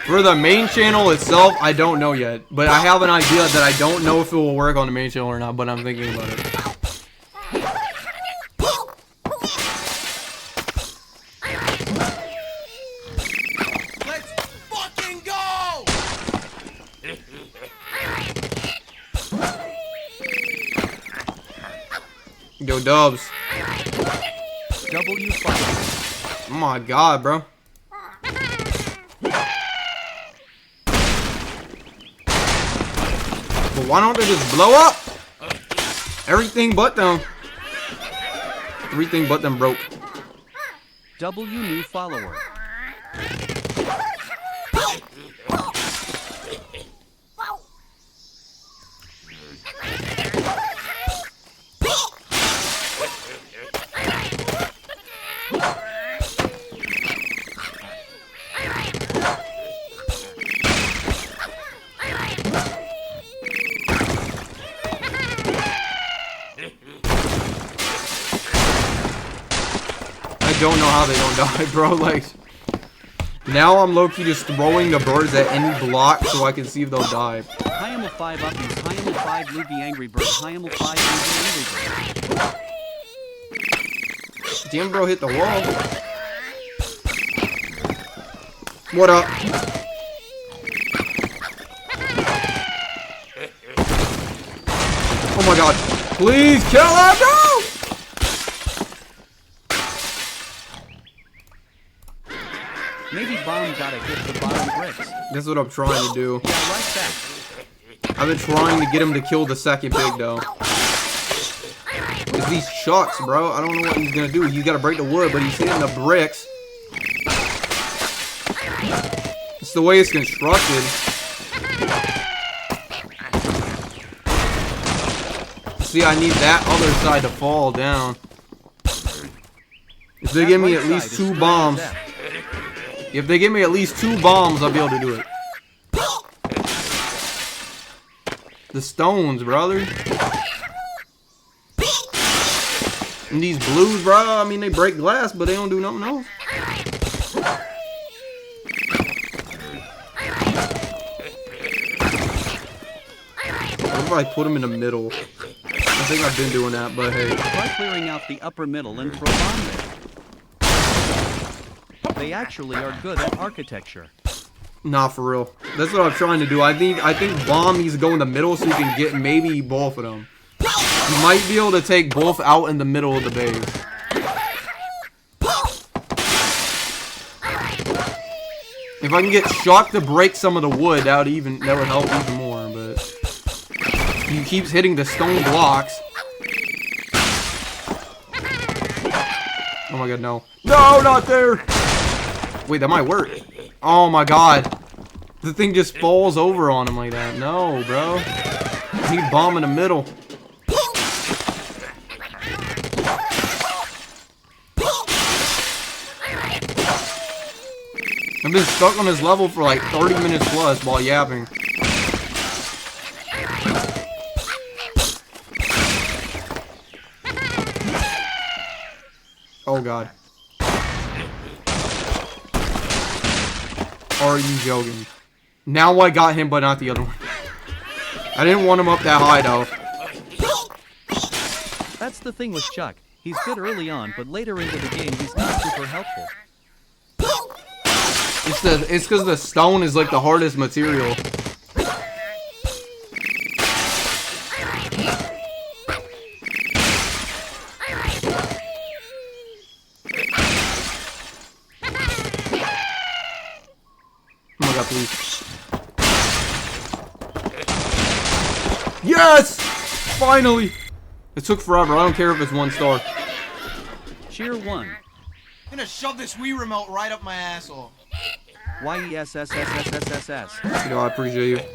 For the main channel itself, I don't know yet. But I have an idea that I don't know if it will work on the main channel or not, but I'm thinking about it. Let's fucking go! Yo, Dubs. W5. Oh my god, bro. But why don't they just blow up? Everything but them. Everything but them broke. W new follower. I don't know how they don't die, bro. Like, now I'm low-key just throwing the birds at any block so I can see if they'll die. I am Hyaml 5 Uppies, Hyaml 5 Loogie Angry Bird, Hyaml 5 Loogie Angry Bird. Damn, bro, hit the wall. What up? Oh my god. Please kill him! No! Maybe Bomb gotta hit the bottom bricks. That's what I'm trying to do. Yeah, like that. I've been trying to get him to kill the second pig, though. It's these chucks, bro. I don't know what he's gonna do. He's gotta break the wood, but he's hitting the bricks. It's the way it's constructed. See, I need that other side to fall down. If they give me at least 2 bombs. If they give me at least 2 bombs, I'll be able to do it. The stones, brother. And these blues, bro, I mean, they break glass, but they don't do nothing else. What if I put them in the middle? I think I've been doing that, but hey. Try clearing out the upper middle and throw Bomb there. They actually are good at architecture. Nah, for real. That's what I'm trying to do. I think Bomb needs to go in the middle so you can get maybe both of them. You might be able to take both out in the middle of the base. If I can get Shock to break some of the wood, that would help even more, but he keeps hitting the stone blocks. Oh my god, no. No, not there! Wait, that might work. Oh my god. The thing just falls over on him like that. No, bro. I need Bomb in the middle. I've been stuck on this level for like 30 minutes plus while yapping. Oh god. Are you joking? Now I got him, but not the other one. I didn't want him up that high, though. That's the thing with Chuck. He's good early on, but later into the game, he's not super helpful. It's because the stone is like the hardest material. Oh my god, please. Yes! Finally! It took forever. I don't care if it's 1 star. Cheer 1. I'm gonna shove this Wii remote right up my asshole. YESSSSSSSS. You know, I appreciate you. W.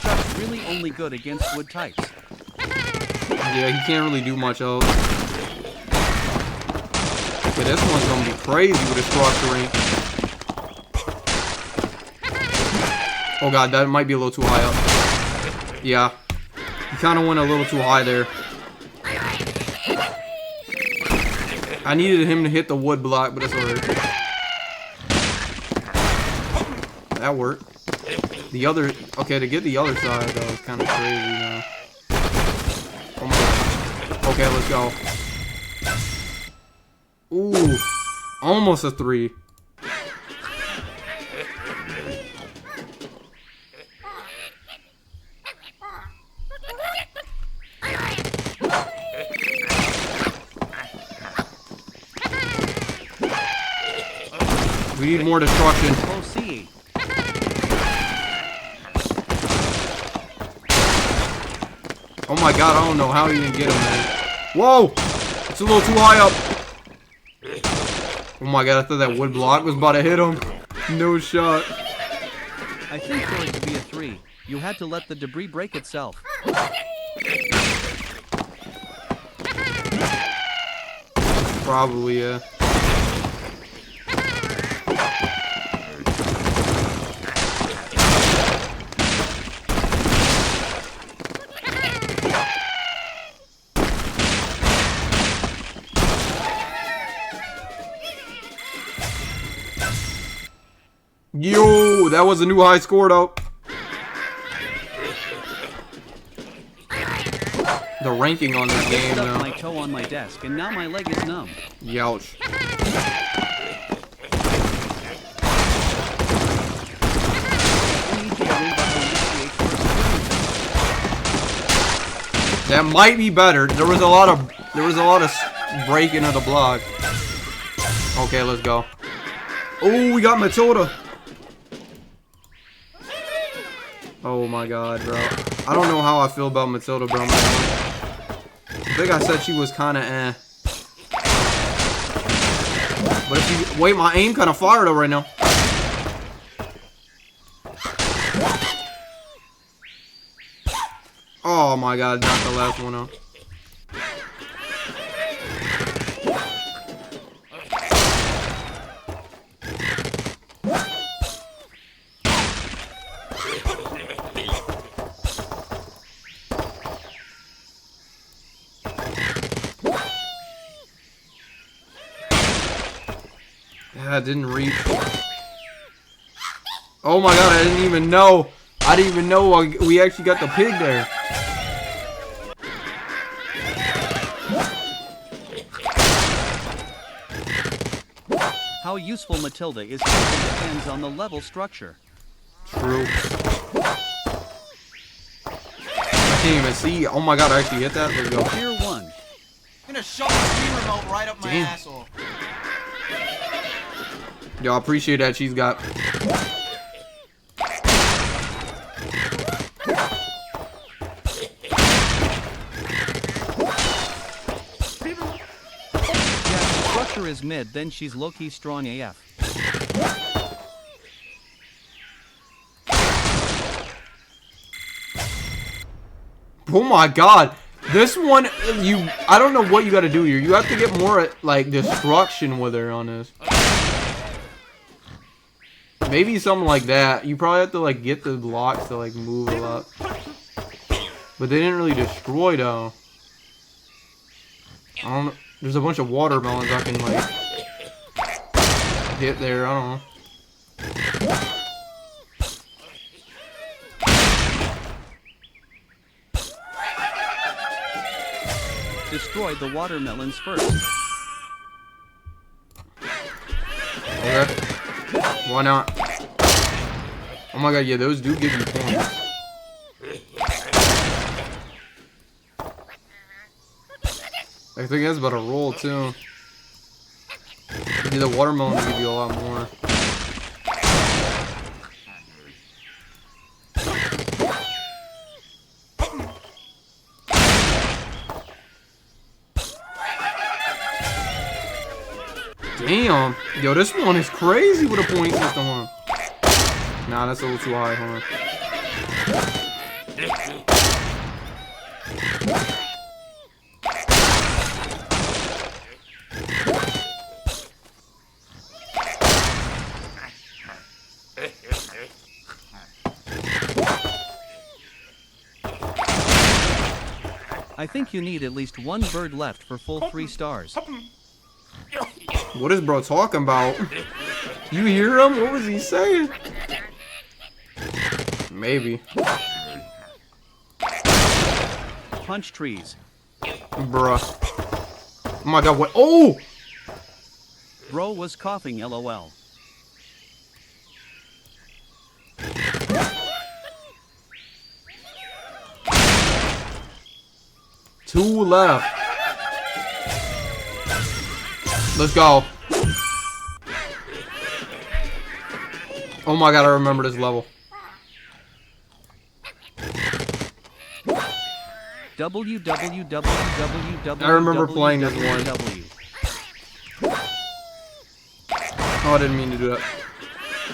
Chuck's really only good against wood types. Yeah, he can't really do much else. Okay, this one's gonna be crazy with his cross terrain. Oh god, that might be a little too high up. Yeah. He kind of went a little too high there. I needed him to hit the wood block, but it's alright. That worked. The other... Okay, to get the other side, though, is kind of crazy now. Oh my god. Okay, let's go. Ooh. Almost a 3. We need more destruction. OC. Oh my god, I don't know how you can get him, man. Whoa! It's a little too high up. Oh my god, I thought that wood block was about to hit him. No shot. I think for it to be a 3, you had to let the debris break itself. Probably, yeah. Yo, that was a new high score though. The ranking on this game Stuck now. my toe on my desk and now my leg is numb. Youch. That might be better. There was a lot of breaking of the block. Okay, let's go. Oh, we got Matilda. Oh my god, bro. I don't know how I feel about Matilda, bro. I think I said she was kind of eh. But if you wait, my aim kind of fired up right now. Oh my god, not the last one up. Yeah, it didn't reach. Oh my god, I didn't even know. I didn't even know we actually got the pig there. How useful Matilda is depends on the level structure. True. I can't even see. Oh my god, I actually hit that. Let's go. Tier 1. I'm gonna shove this Wii remote right up my Damn. asshole. Yo, I appreciate that she's got. Structure is mid, then she's low-key strong AF. Oh my god. This one, I don't know what you gotta do here. You have to get more, like, destruction with her on this. Maybe something like that. You probably have to, like, get the blocks to, like, move a lot. But they didn't really destroy, though. I don't know. There's a bunch of watermelons I can, like, get there. I don't know. Destroy the watermelons first. Okay. Why not? Oh my god, yeah, those do give you points. I think that's about a roll, too. Yeah, the watermelon will give you a lot more. Damn. Yo, this one is crazy with a point system on. Nah, that's a little too high, huh? I think you need at least one bird left for full 3 stars. What is bro talking about? You hear him? What was he saying? Maybe. Punch trees. Bruh. Oh my god, what? Oh! Bro was coughing, LOL. Two left. Let's go. Oh my god, I remember this level. www. I remember playing this one. Oh, I didn't mean to do that.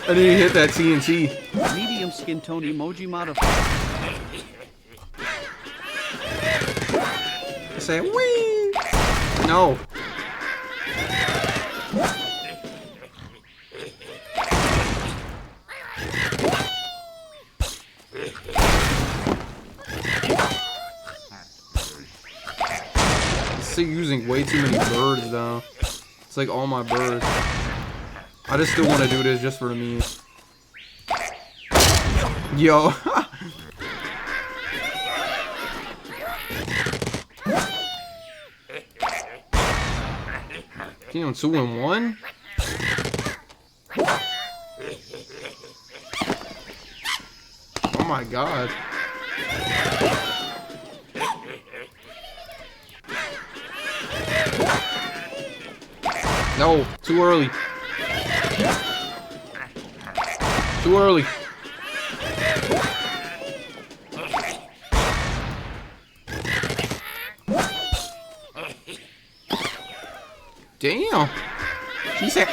I didn't hit that TNT. Medium skin tone emoji modifier. I say, wee. No. Still using way too many birds though. It's like all my birds. I just still want to do this just for the memes. Yo. Damn, 2 and 1? Oh my god. No, too early. Too early. Damn. She said.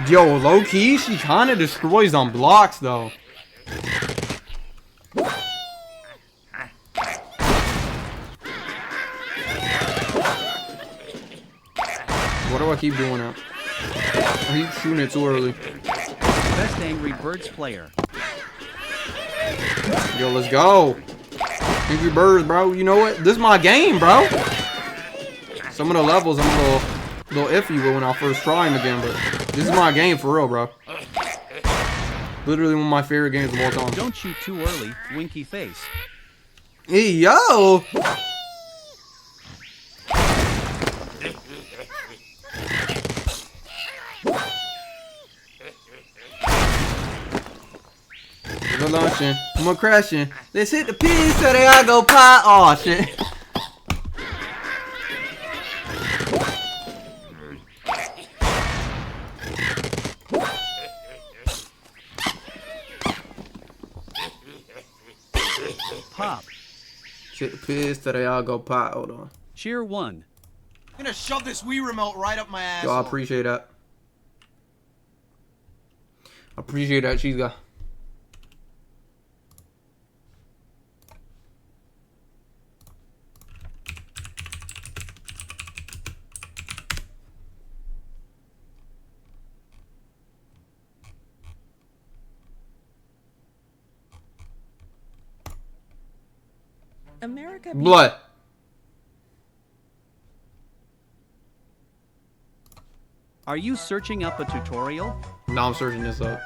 Yo, low key, she kind of destroys on blocks though. What do I keep doing up? I keep shooting it too early. Best Angry Birds player. Yo, let's go. Angry Birds, bro. You know what? This is my game, bro. Some of the levels I'm a little iffy with when I first try them again, but this is my game for real, bro. Literally one of my favorite games of all time. Don't shoot too early, winky face. Hey, yo. We're launching. I'm crashing. Let's hit the piece so they all go pop. Oh shit. Pop. Hit the piece so they all go pop. Hold on. Cheer 1. I'm gonna shove this Wii remote right up my ass. Yo, I appreciate that. I appreciate that. She's got. America. Blood. Are you searching up a tutorial? No, I'm searching this up.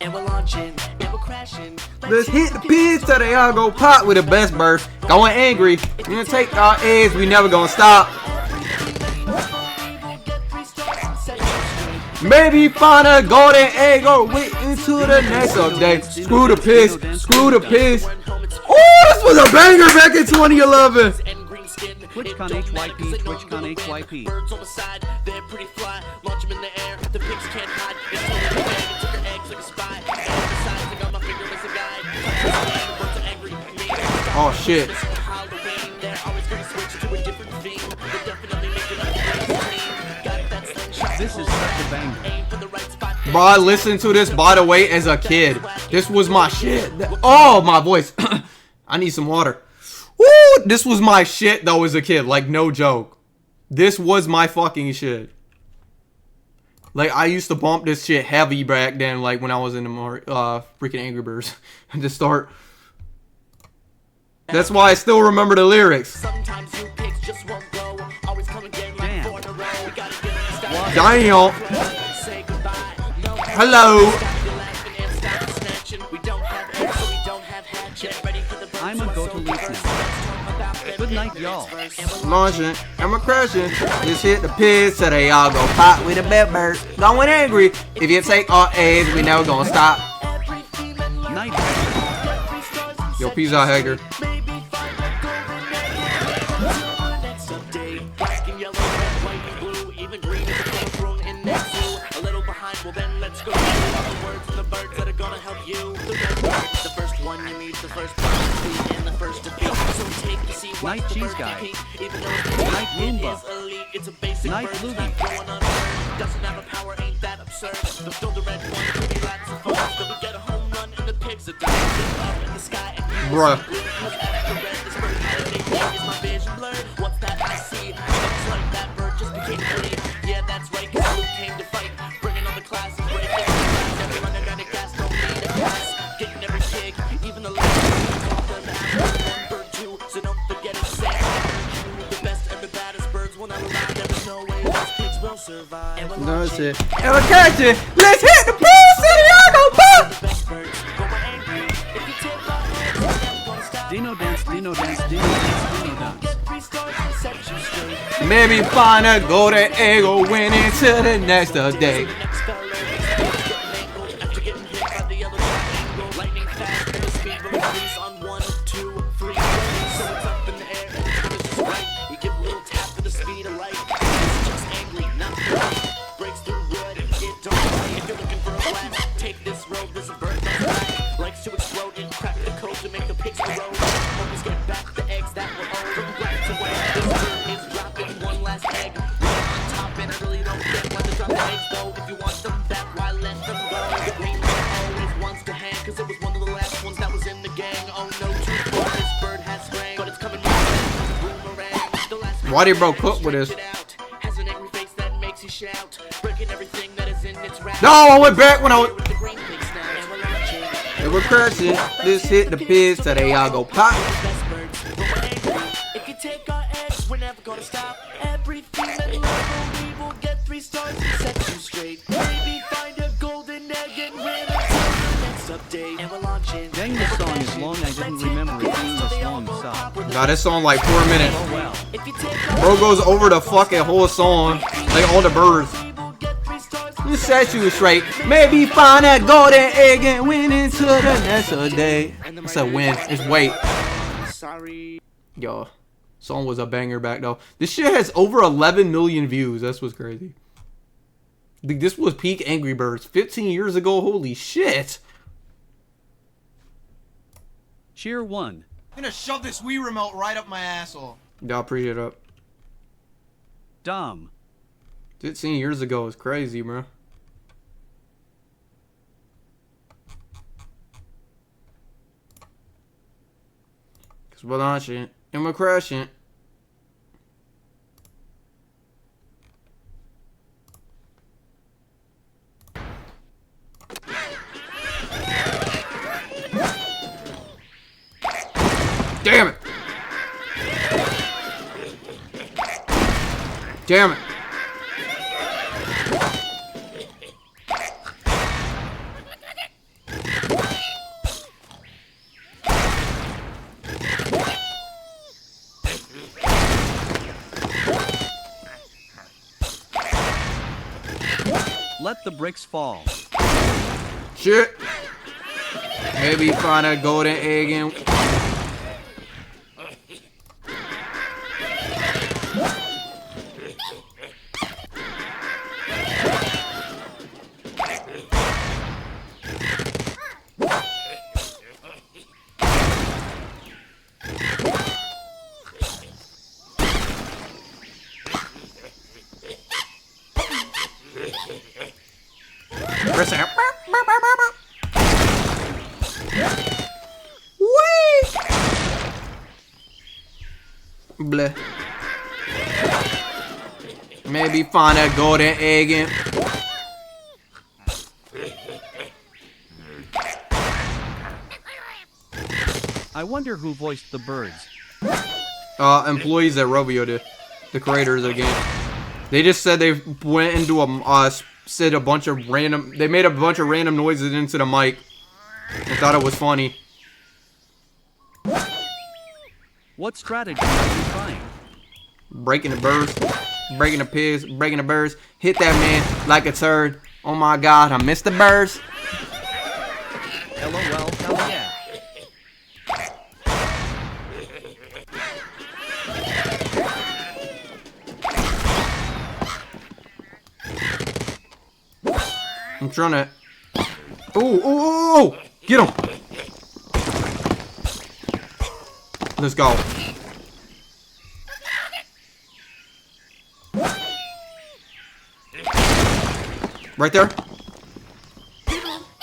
And we're launching, and we're crashing. Let's hit the piece till they all go pop with the best burst. Going angry. We're gonna take our eggs. We never gonna stop. Maybe find a golden egg or wait into the next update. Screw the piss. Screw the piss. Oh, this was a banger back in 2011. TwitchCon HYP, TwitchCon HYP. Birds on the side, they're pretty fly. Launch them in the air, the pigs can't hide. It's totally the bag, took her eggs like a spy. And besides, I got my finger as a guide. Birds are angry at me. Oh shit. Halloween, they're always gonna switch to a different theme. They're definitely making up the dream. Got that slingshot. This is such a banger. Aim for the right spot. Bro, I listened to this, by the way, as a kid. This was my shit. Oh, my voice. I need some water. Woo! This was my shit, though, as a kid. Like, no joke. This was my fucking shit. Like, I used to bump this shit heavy back then, like, when I was in the more, freaking Angry Birds. To start. That's why I still remember the lyrics. Sometimes you pigs just won't go. Always come again like Damn. 4 in a row. We gotta get it started. Damn. Say goodbye. No. Hello. Stop your laughing and stop your snatching. We don't have eggs, so we don't have hatch. Get ready for the birds. I'm a go-to leaf now. Good night, y'all. Launching. I'm a crashing. Just hit the piss so they all go pop with the bed burst. Going angry. If you take our eggs, we never gonna stop. Night. Yo, peace out, Hager. Next update. Black and yellow, red, white and blue. Even green is a color thrown in there too. A little behind, well then let's go. All the words and the birds that are gonna help you. The red word, the first one you need, the first one to speak, and the first to beat. So take to see what Night the cheese bird guy. can peak. Even though it's Night Moomba. is elite, it's a basic Night bird Bluey. that's going unheard. Doesn't have a power, ain't that absurd? The fill the red one could be lots of fun. Then we get a home run and the pigs are done. Lift up in the sky and Bruh. Cause after red, this bird had a nickname. Is my vision blurred? What's that I see? Looks like that bird just became free. Yeah, that's right, cause Luke came to fight. Bringing on the class and breaking the glass. Everyone that got a gas, don't need a pass. Getting every pig, even the last. Call them after one bird too, so don't forget it's sad. The best and the baddest birds will never lie. Never survive. That's it. And we're catching. Let's hit the pool, Santiago. The best birds go angry. If you take our hands, we're never gonna stop. Dino dance, Dino dance, Dino dance, Dino dance. Get 3 stars and set you straight. Maybe find a golden egg or win into the next day. The next fellow is getting mangled after getting hit by the other triangle. Lightning fast and the speed will increase on 1, 2, 3. So it's up in the air and the time is just right. You give a little tap for the speed of light. It's just angry, not polite. Breaks through wood, it don't bite. If you're looking for a blast, take this road. There's a bird that's black. Likes to explode and crack the code to make the pigs erode. Always get back the eggs that were old. From black to white, this bird is dropping one last egg. Right on top, and I really don't get why they drop the eggs though. If you want them back, why let them go? The green one always wants to hang, cause it was one of the last ones that was in the gang. Oh no, too far, this bird has sprang, but it's coming back. Boomerang, the last Why did bro cook with this? has an angry face that makes you shout, breaking everything that is in its wrath. No, I went back when I was. With the green pigs now, and we're launching. And we're crashing. This hit the pigs so they all go pop. Best birds, but we're angry. If you take our eggs, we're never gonna stop. Every female level, we will get 3 stars and set you straight. Maybe find a golden egg and win until the next update. And we're launching. Dang, this song is long. I didn't remember it being this long. Stop. Nah, this song like 4 minutes. Oh well. If you take our Bro goes over the fucking whole song. Like all the birds. we will get 3 stars. This set you straight. Maybe find that golden egg and win into the next day. It's a win. It's wait. Sorry. Yo, song was a banger back though. This shit has over 11 million views. That's what's crazy. Like, this was peak Angry Birds 15 years ago. Holy shit. Cheer 1. I'm gonna shove this Wii remote right up my asshole. Y'all appreciate it up. Dom. 15 years ago is crazy, bro. Cause we're launching and we're crashing. Damn it! Damn it! Let the bricks fall. Shit! Maybe find a golden egg and... Press it. Whee! Bleh. Maybe find a golden egg and... I wonder who voiced the birds. Employees at Rovio did. The creators of the game. They just said they went into said a bunch of random... They made a bunch of random noises into the mic. And thought it was funny. What strategy are you trying? Breaking the birds. Breaking the pigs. Breaking the birds. Hit that man like a turd. Oh my god, I missed the birds. LOL, hell yeah. I'm trying to... Ooh, ooh, ooh, ooh! Get him! Let's go. Right there.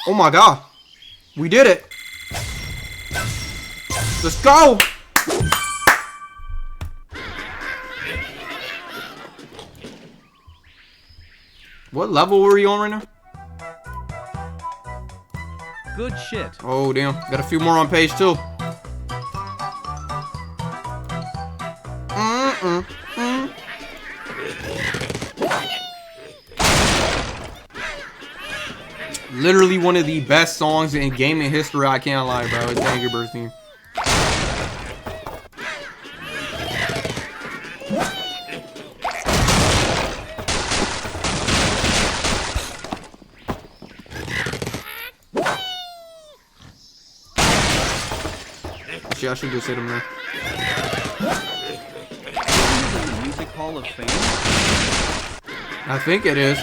Oh my god. We did it. Let's go! What level were you on right now? Good shit. Oh damn, got a few more on page 2. Literally one of the best songs in gaming history. I can't lie, bro. It's the Angry Birds theme. Actually, I should just hit him there. Isn't it in the Music Hall of Fame? I think it is.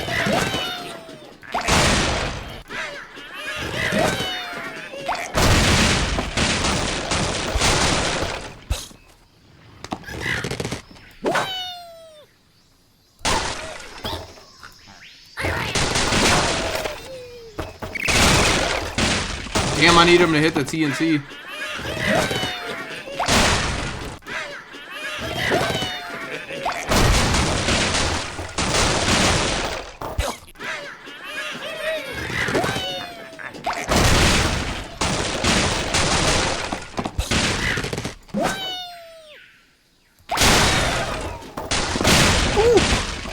Damn, I need him to hit the TNT.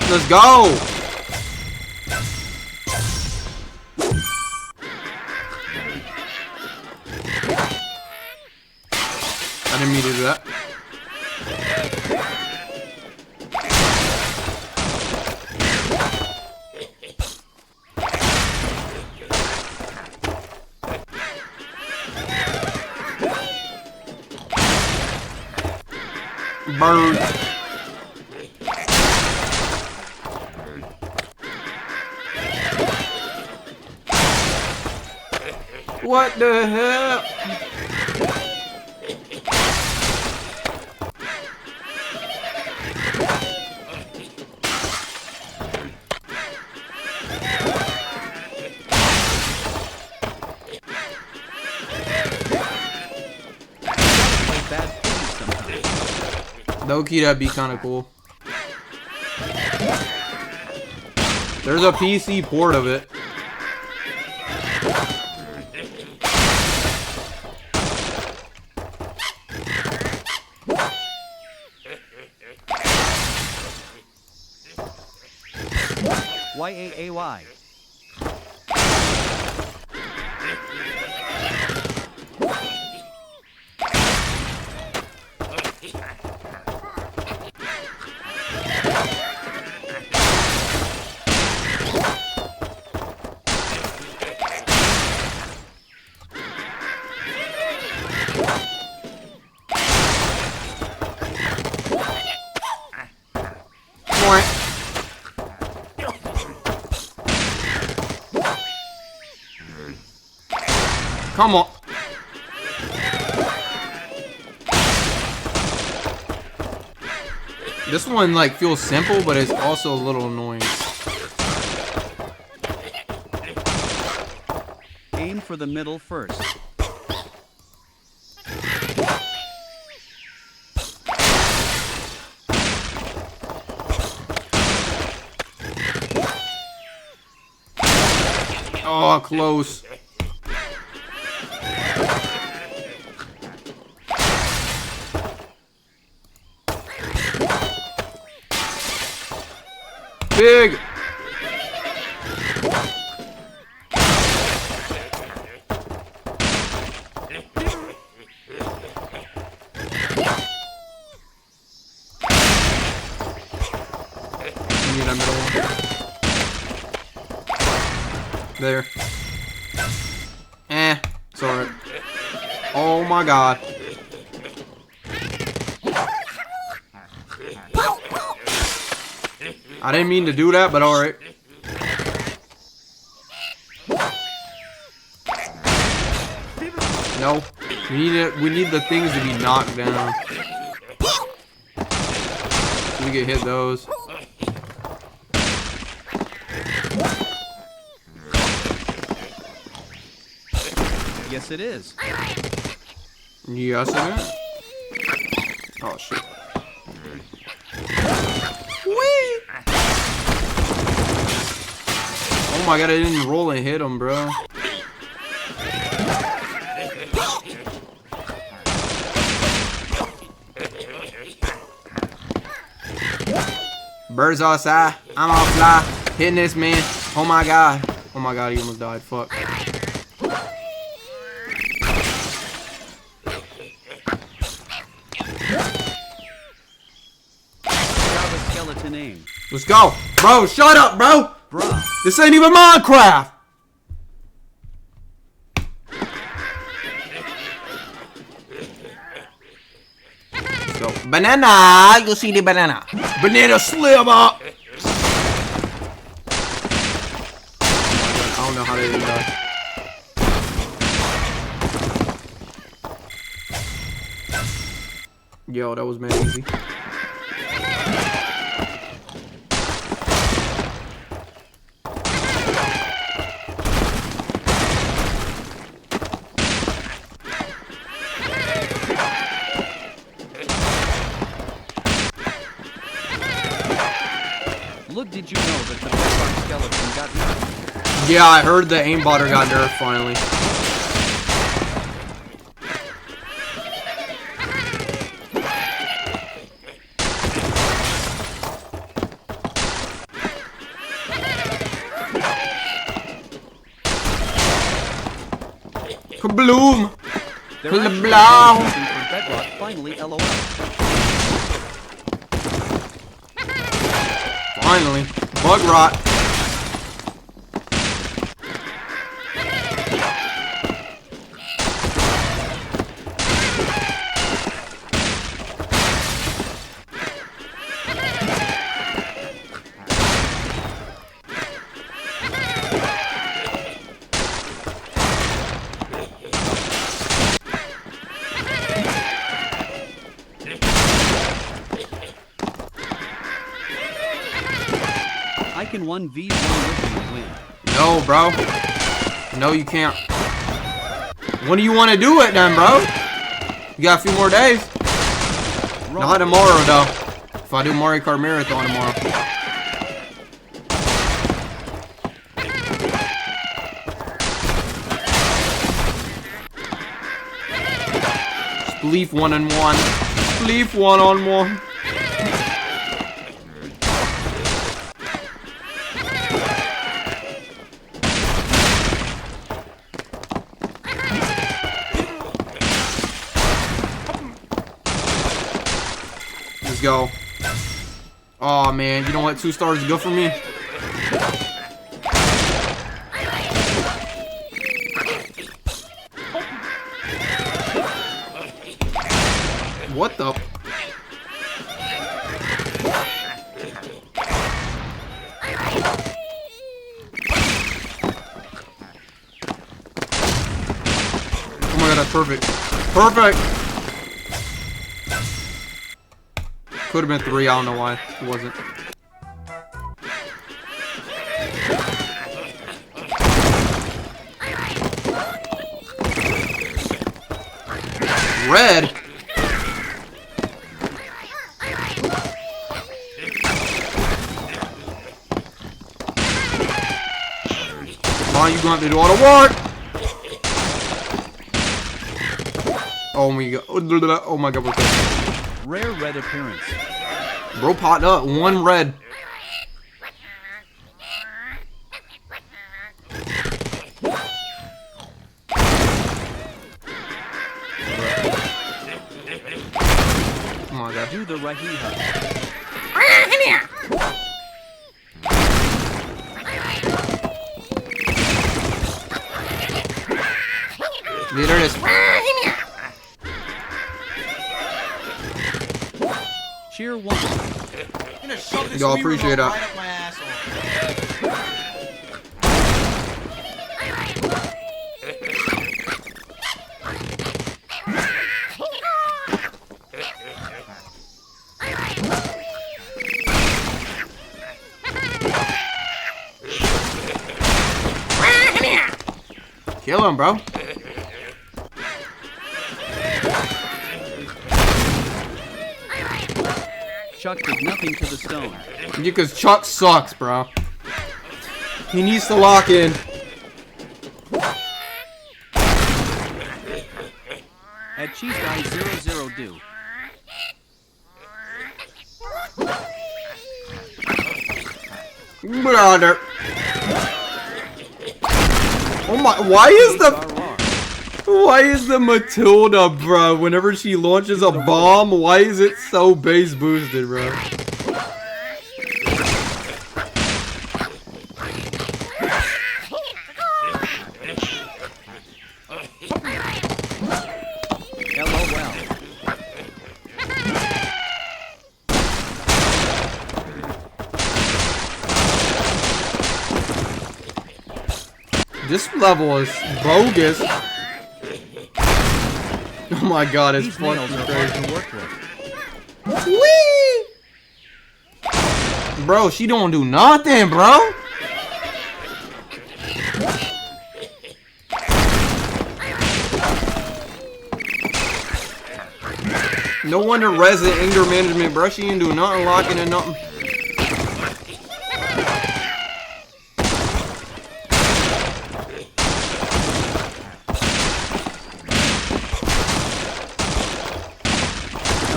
Let's go! I didn't mean to do that. Bird. What the hell? Low-key, that'd be kind of cool. There's a PC port of it. YAAY. Come on. This one like feels simple, but it's also a little annoying. Aim for the middle first. Oh, close. Big. Need a middle one. There. It's alright. Oh my god. I didn't mean to do that, but alright. No. We need the things to be knocked down. We can hit those. Yes, it is. Yes, it is. Oh, shit. Whee! Oh my god, I didn't roll and hit him, bro. Birds outside. I'm all fly. Hitting this man. Oh my god. Oh my god, he almost died. Fuck. Without a skeleton aim. Let's go. Bro, shut up, bro. Bruh. This ain't even Minecraft. Let's go. Banana. You see the banana. Banana sliver. I don't know how to do that. Yo, that was mad easy. Look, did you know that the bedrock skeleton got nerfed? Yeah, I heard the aimbotter got nerfed finally. Kabloom! They're actually Blah. looking for bedrock finally, LOL. Finally. Bug rot. I can 1v1 with you and win. No, bro. No, you can't. When do you want to do it then, bro? You got a few more days. Not tomorrow, though. If I do Mario Kart Marathon tomorrow. Spleef 1-on-1. Spleef 1-on-1. Let's go. Oh man, you know what? 2 stars is good for me. What the? Oh my god, that's perfect. Perfect! Could have been 3, I don't know why it wasn't. Red? Come on, you gonna have to do all the work! Oh my god. Oh my god, we're good. Rare red appearance. Bro popped up. 1 red. Come on, guys. Do the Rahiha. There it is. Cheer 1. I'm gonna shove this Y'all Wii appreciate remote that. right up my asshole. Kill him, bro. Chuck did nothing to the stone. Because Chuck sucks, bro. He needs to lock in. At Cheese Guy 00 do. Brother. Oh my, why is the HRR. why is the Matilda, bro? Whenever she launches a bomb, why is it so base boosted, bro? LOL. This level is bogus. Oh my god, it's These nails fucking are hard crazy. to work with. Whee! Bro, she don't do nothing, bro. No wonder Resident anger management, bro. She ain't do nothing, locking and nothing.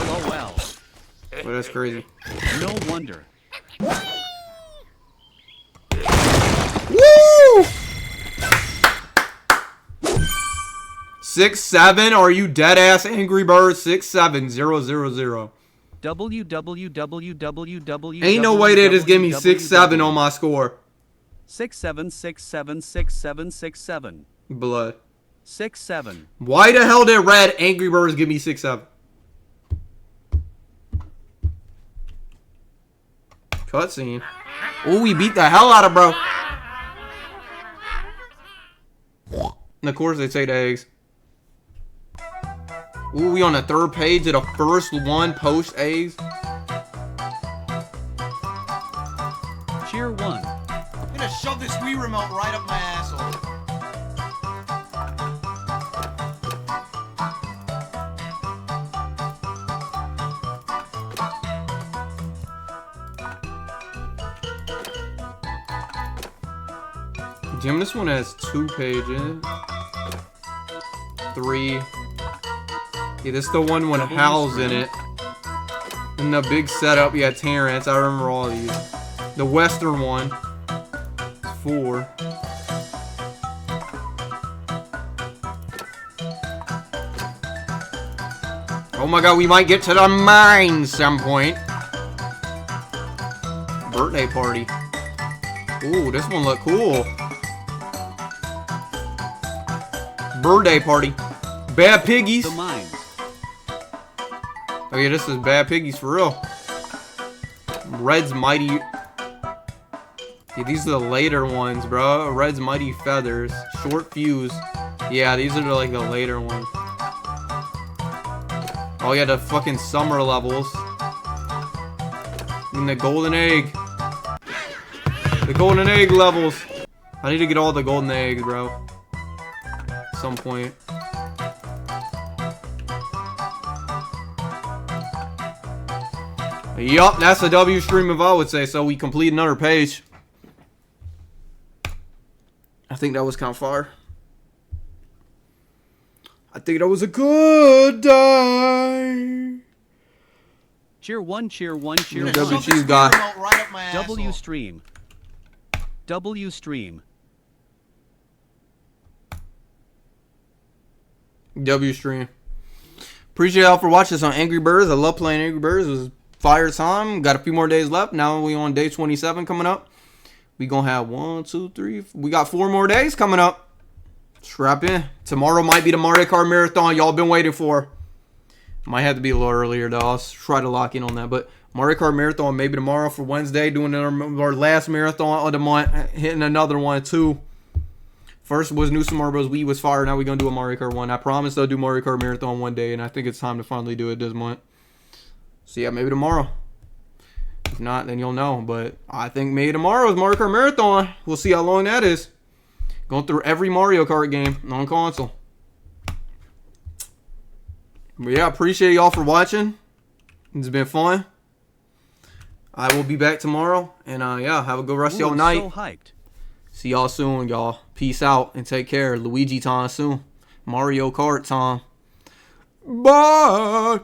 LOL. But that's crazy. No wonder. Woo! 6-7? Are you dead ass Angry Bird? 67000. www. Ain't no way they just give me 6-7 on my score. 67676767. Blood. 67. Why the hell did Red Angry Birds give me 6-7? Cutscene. Oh, we beat the hell out of bro. And of course they take the eggs. Ooh, we on the third page of the first one post eggs. Cheer 1. I'm gonna shove this Wii remote right up my asshole. Damn, this one has 2 pages. 3. Yeah, this is the one when Hal's in it. And the big setup, yeah, Terrence. I remember all these. The Western one. 4. Oh my god, we might get to the mine some point. Birthday party. Ooh, this one look cool. Birthday party. Bad Piggies. The mines. Oh yeah, this is Bad Piggies for real. Red's Mighty. Yeah, these are the later ones, bro. Red's Mighty Feathers. Short Fuse. Yeah, these are like the later ones. Oh yeah, the fucking summer levels. And the golden egg. The golden egg levels. I need to get all the golden eggs, bro. At some point. Yup, that's a W stream if I would say so. We complete another page. I think that was kind of far. I think that was a good day. Cheer 1, cheer 1, cheer Yeah, 1. W Shove this cheese Wii guy. remote right up my W asshole. stream. W stream. W stream. Appreciate y'all for watching this on Angry Birds. I love playing Angry Birds. It was fire time. Got a few more days left. Now we on day 27 coming up. We gonna have 1, 2, 3. We got 4 more days coming up. Strap in. Tomorrow might be the Mario Kart Marathon y'all been waiting for. Might have to be a little earlier though. I'll try to lock in on that. But Mario Kart Marathon maybe tomorrow for Wednesday. Doing our last marathon of the month. Hitting another one too. First was New Super Mario Bros. Wii was fire. Now we're going to do a Mario Kart 1. I promise I'll do Mario Kart Marathon one day. And I think it's time to finally do it this month. So yeah, maybe tomorrow. If not, then you'll know. But I think maybe tomorrow is Mario Kart Marathon. We'll see how long that is. Going through every Mario Kart game on console. But yeah, appreciate y'all for watching. It's been fun. I will be back tomorrow. And yeah, have a good rest of Ooh, y'all I'm night. so hyped. See y'all soon, y'all. Peace out and take care. Luigi time soon. Mario Kart time. Bye.